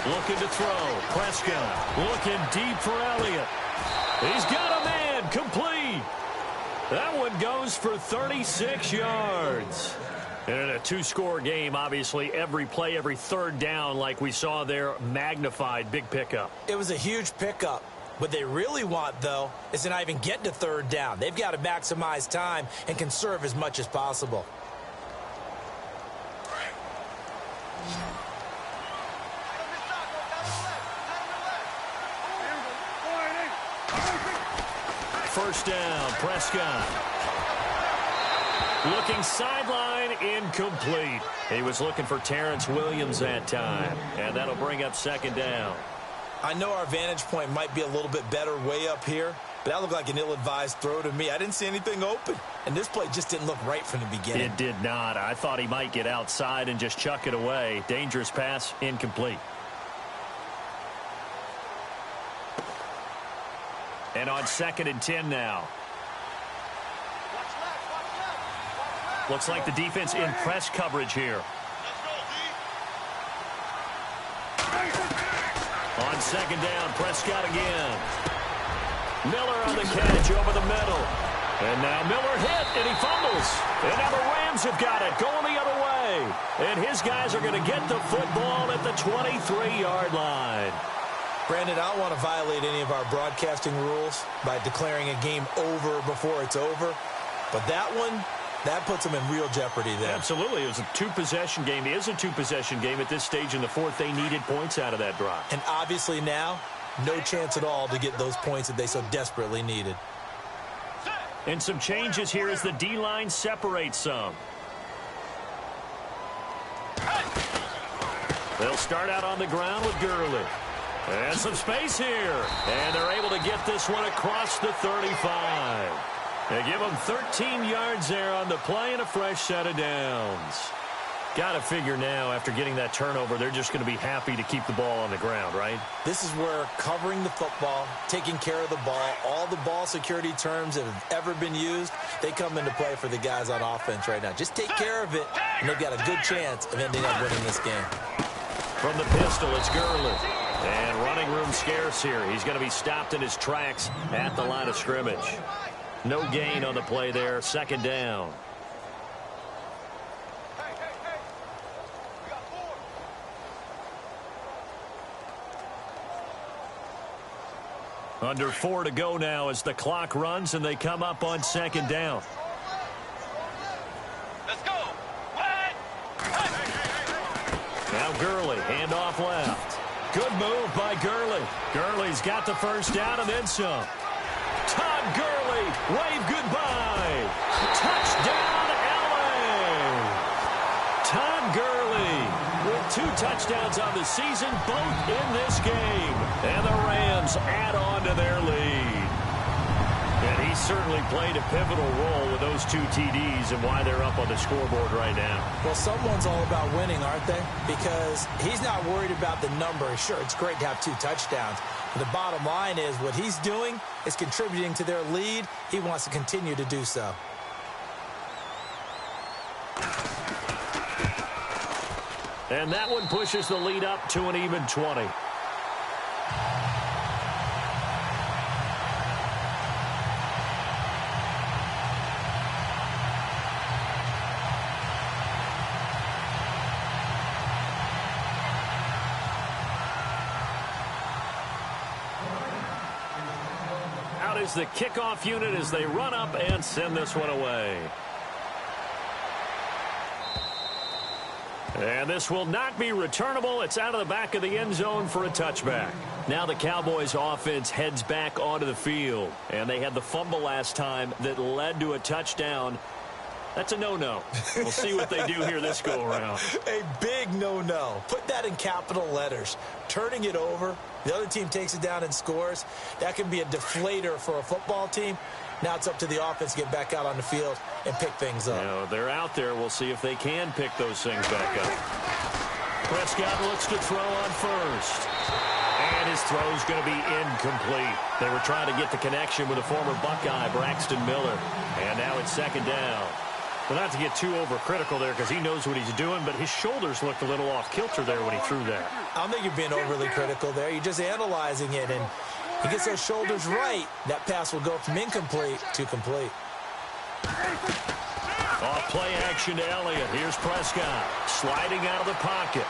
Looking to throw. Prescott looking deep for Elliott. He's got a man. Complete. That one goes for 36 yards. And in a 2-score game, obviously, every play, every third down, like we saw there, magnified. Big pickup. It was a huge pickup. What they really want, though, is to not even get to third down. They've got to maximize time and conserve as much as possible. First down, Prescott. Looking sideline, incomplete. He was looking for Terrence Williams that time, and that'll bring up second down. I know our vantage point might be a little bit better way up here, but that looked like an ill-advised throw to me. I didn't see anything open, and this play just didn't look right from the beginning. It did not. I thought he might get outside and just chuck it away. Dangerous pass, incomplete. And on 2nd and 10 now. Looks like the defense in press coverage here. On 2nd down, Prescott again. Miller on the catch over the middle. And now Miller hit, and he fumbles. And now the Rams have got it, going the other way. And his guys are going to get the football at the 23-yard line. Brandon, I don't want to violate any of our broadcasting rules by declaring a game over before it's over. But that one, that puts them in real jeopardy there. Absolutely. It was a 2-possession game. It is a 2-possession game at this stage in the fourth. They needed points out of that drive. And obviously now, no chance at all to get those points that they so desperately needed. And some changes here as the D-line separates some. They'll start out on the ground with Gurley. And some space here. And they're able to get this one across the 35. They give them 13 yards there on the play and a fresh set of downs. Got to figure now, after getting that turnover, they're just going to be happy to keep the ball on the ground, right? This is where covering the football, taking care of the ball, all the ball security terms that have ever been used, they come into play for the guys on offense right now. Just take care of it, and they've got a good chance of ending up winning this game. From the pistol, it's Gurley. And running room scarce here. He's going to be stopped in his tracks at the line of scrimmage. No gain on the play there. 2nd down. Under 4 to go now as the clock runs and they come up on 2nd down. Let's go. Now Gurley, handoff left. Good move by Gurley. Gurley's got the first down and then some. Todd Gurley, wave goodbye. Touchdown, LA. Todd Gurley with 2 touchdowns on the season, both in this game. And the Rams add on to their lead. And he certainly played a pivotal role with those 2 TDs and why they're up on the scoreboard right now. Well, someone's all about winning, aren't they? Because he's not worried about the number. Sure, it's great to have 2 touchdowns. But the bottom line is what he's doing is contributing to their lead. He wants to continue to do so. And that one pushes the lead up to an even 20. Out is the kickoff unit as they run up and send this one away. And this will not be returnable. It's out of the back of the end zone for a touchback. Now the Cowboys offense heads back onto the field. And they had the fumble last time that led to a touchdown. That's a no-no. We'll see what they do here this go-around. A big no-no. Put that in capital letters. Turning it over, the other team takes it down and scores. That can be a deflator for a football team. Now it's up to the offense to get back out on the field and pick things up. You know, they're out there. We'll see if they can pick those things back up. Prescott looks to throw on first. And his throw's going to be incomplete. They were trying to get the connection with a former Buckeye, Braxton Miller. And now it's second down. Well, not to get too overcritical there because he knows what he's doing, but his shoulders looked a little off kilter there when he threw that. I don't think you're being overly critical there. You're just analyzing it, and he gets those shoulders right. That pass will go from incomplete to complete. Off play action to Elliott. Here's Prescott sliding out of the pocket.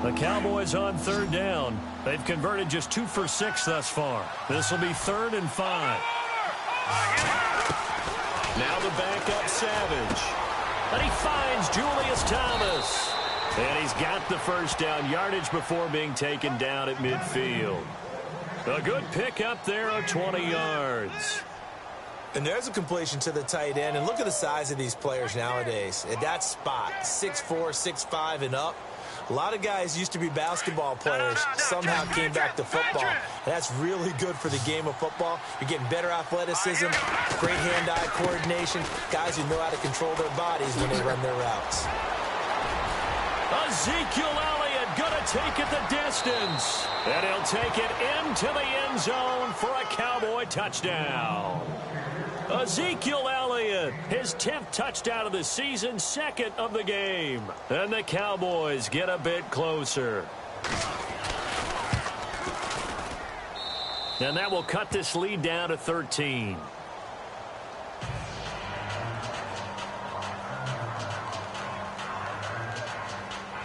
The Cowboys on third down. They've converted just 2 for 6 thus far. This will be 3rd and 5. Now the backup Savage. And he finds Julius Thomas. And he's got the first down yardage before being taken down at midfield. A good pick up there of 20 yards. And there's a completion to the tight end. And look at the size of these players nowadays. At that spot, 6'4", 6'5", and up. A lot of guys used to be basketball players, somehow came back to football. And that's really good for the game of football. You're getting better athleticism, great hand-eye coordination, guys who know how to control their bodies when they run their routes. Ezekiel Elliott going to take it the distance. And he'll take it into the end zone for a Cowboy touchdown. Ezekiel Elliott, his 10th touchdown of the season, 2nd of the game. And the Cowboys get a bit closer. And that will cut this lead down to 13.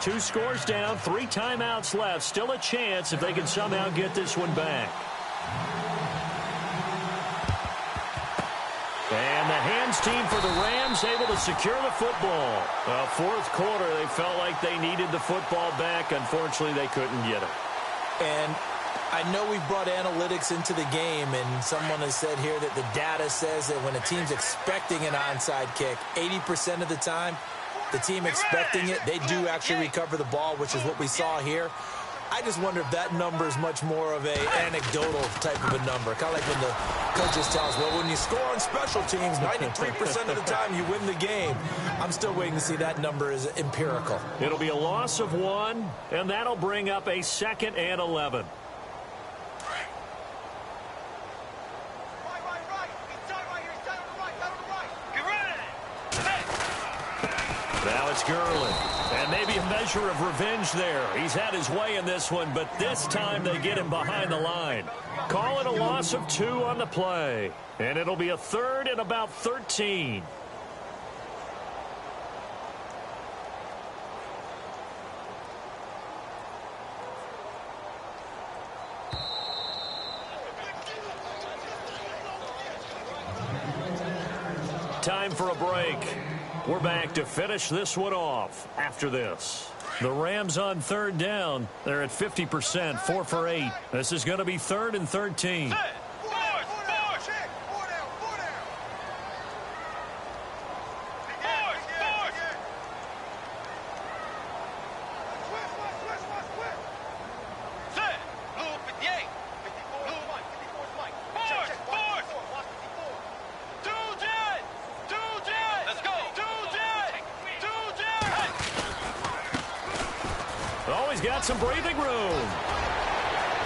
Two scores down, 3 timeouts left. Still a chance if they can somehow get this one back. And the hands team for the Rams able to secure the football. Fourth quarter, they felt like they needed the football back. Unfortunately, they couldn't get it. And I know we've brought analytics into the game, and someone has said here that the data says that when a team's expecting an onside kick, 80% of the time, the team expecting it, they do actually recover the ball, which is what we saw here. I just wonder if that number is much more of a anecdotal type of a number. Kind of like when the coaches tell us, well, when you score on special teams, 93% of the time you win the game. I'm still waiting to see that number is empirical. It'll be a loss of 1, and that'll bring up a 2nd and 11. Now it's Gurley. And maybe a measure of revenge there. He's had his way in this one, but this time they get him behind the line. Call it a loss of 2 on the play. And it'll be a 3rd and about 13. Time for a break. We're back to finish this one off after this. The Rams on third down. They're at 50%, 4 for 8. This is going to be 3rd and 13. Some breathing room.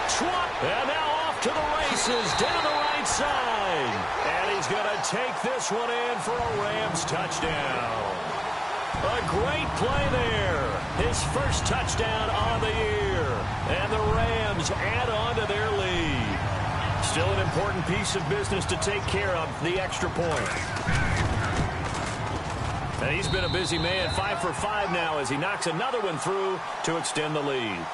Swat. And now off to the races down the right side. And he's going to take this one in for a Rams touchdown. A great play there. His first touchdown on the year. And the Rams add on to their lead. Still an important piece of business to take care of, the extra point. And he's been a busy man, 5 for 5 now as he knocks another one through to extend the lead.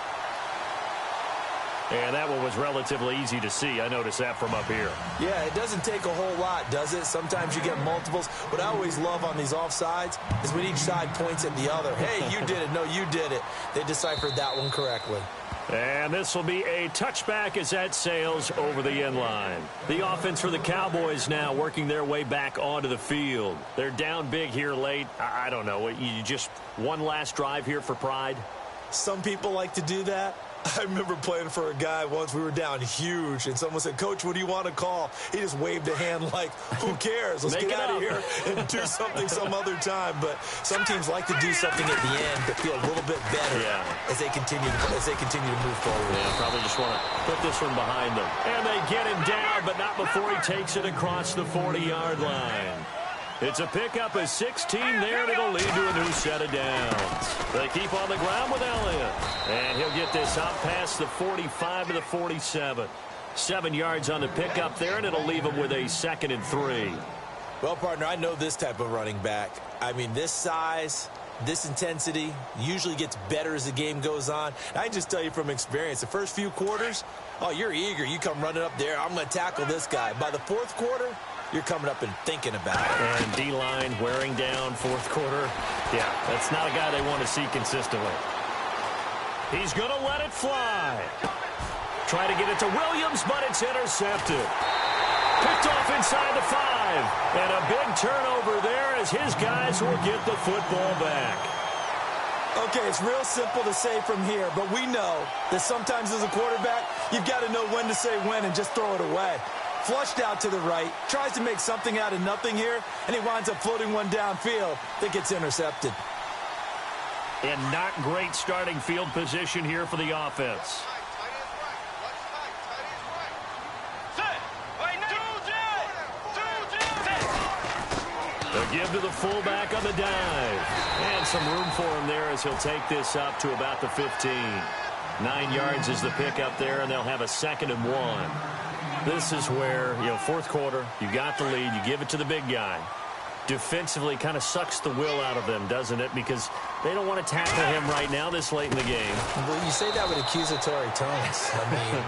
And that one was relatively easy to see. I noticed that from up here. Yeah, it doesn't take a whole lot, does it? Sometimes you get multiples. What I always love on these offsides is when each side points at the other. Hey, you did it. No, you did it. They deciphered that one correctly. And this will be a touchback as that sails over the end line. The offense for the Cowboys now working their way back onto the field. They're down big here late. I don't know. You just one last drive here for pride? Some people like to do that. I remember playing for a guy once. We were down huge, and someone said, "Coach, what do you want to call?" He just waved a hand like, who cares? Let's get out of here and do something some other time. But some teams like to do something at the end to feel a little bit better as they continue to move forward. Yeah, probably just want to put this one behind them. And they get him down, but not before he takes it across the 40-yard line. It's a pickup of 16 there, and it'll lead to a new set of downs. They keep on the ground with Elliott. And he'll get this out past the 45 to the 47. 7 yards on the pickup there, and it'll leave him with a 2nd and 3. Well, partner, I know this type of running back. I mean, this size, this intensity usually gets better as the game goes on. I can just tell you from experience, the first few quarters, oh, you're eager. You come running up there. I'm going to tackle this guy. By the fourth quarter, you're coming up and thinking about it. And D-line wearing down fourth quarter. Yeah, that's not a guy they want to see consistently. He's going to let it fly. Try to get it to Williams, but it's intercepted. Picked off inside the 5. And a big turnover there as his guys will get the football back. Okay, it's real simple to say from here, but we know that sometimes as a quarterback, you've got to know when to say when and just throw it away. Flushed out to the right, tries to make something out of nothing here, and he winds up floating one downfield that gets intercepted. And not great starting field position here for the offense. They'll give to the fullback on the dive. And some room for him there as he'll take this up to about the 15. 9 yards is the pickup there, and they'll have a 2nd and 1. This is where, fourth quarter, you got the lead, you give it to the big guy. Defensively kind of sucks the will out of them, doesn't it? Because they don't want to tackle him right now this late in the game. Well, you say that with accusatory tones. I mean,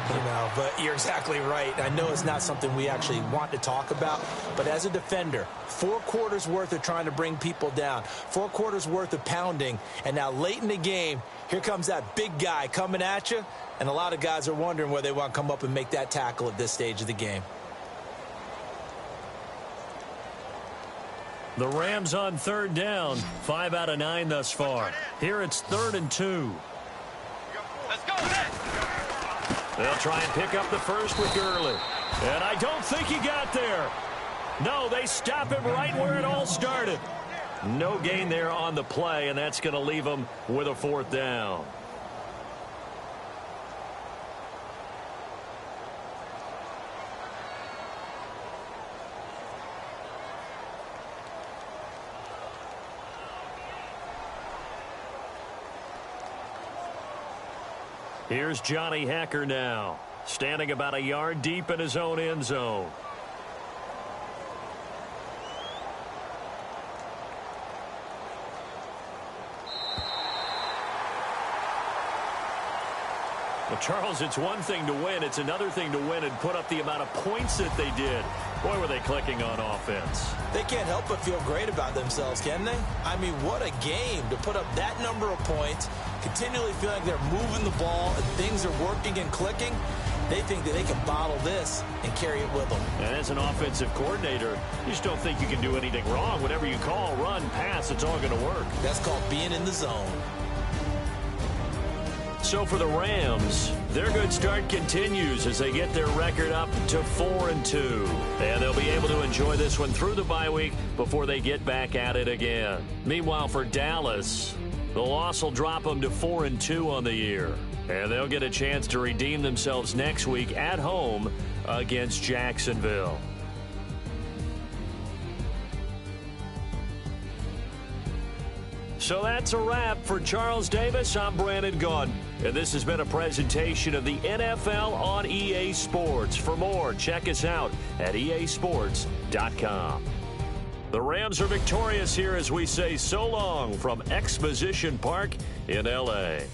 but you're exactly right. I know it's not something we actually want to talk about, but as a defender, 4 quarters worth of trying to bring people down, 4 quarters worth of pounding, and now late in the game, here comes that big guy coming at you, and a lot of guys are wondering where they want to come up and make that tackle at this stage of the game. The Rams on 3rd down, 5 out of 9 thus far. Here it's 3rd and 2. Let's go. They'll try and pick up the first with Gurley. And I don't think he got there. No, they stop him right where it all started. No gain there on the play, and that's going to leave him with a 4th down. Here's Johnny Hacker now, standing about a yard deep in his own end zone. Well, Charles, it's one thing to win. It's another thing to win and put up the amount of points that they did. Boy, were they clicking on offense. They can't help but feel great about themselves, can they? I mean, what a game to put up that number of points, continually feel like they're moving the ball and things are working and clicking. They think that they can bottle this and carry it with them. And as an offensive coordinator, you just don't think you can do anything wrong. Whatever you call, run, pass, it's all going to work. That's called being in the zone. So for the Rams, their good start continues as they get their record up to 4-2. And they'll be able to enjoy this one through the bye week before they get back at it again. Meanwhile, for Dallas, the loss will drop them to 4-2 on the year. And they'll get a chance to redeem themselves next week at home against Jacksonville. So that's a wrap for Charles Davis. I'm Brandon Gaudin, and this has been a presentation of the NFL on EA Sports. For more, check us out at easports.com. The Rams are victorious here as we say so long from Exposition Park in L.A.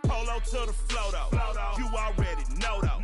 Polo to the flow though. You already know though.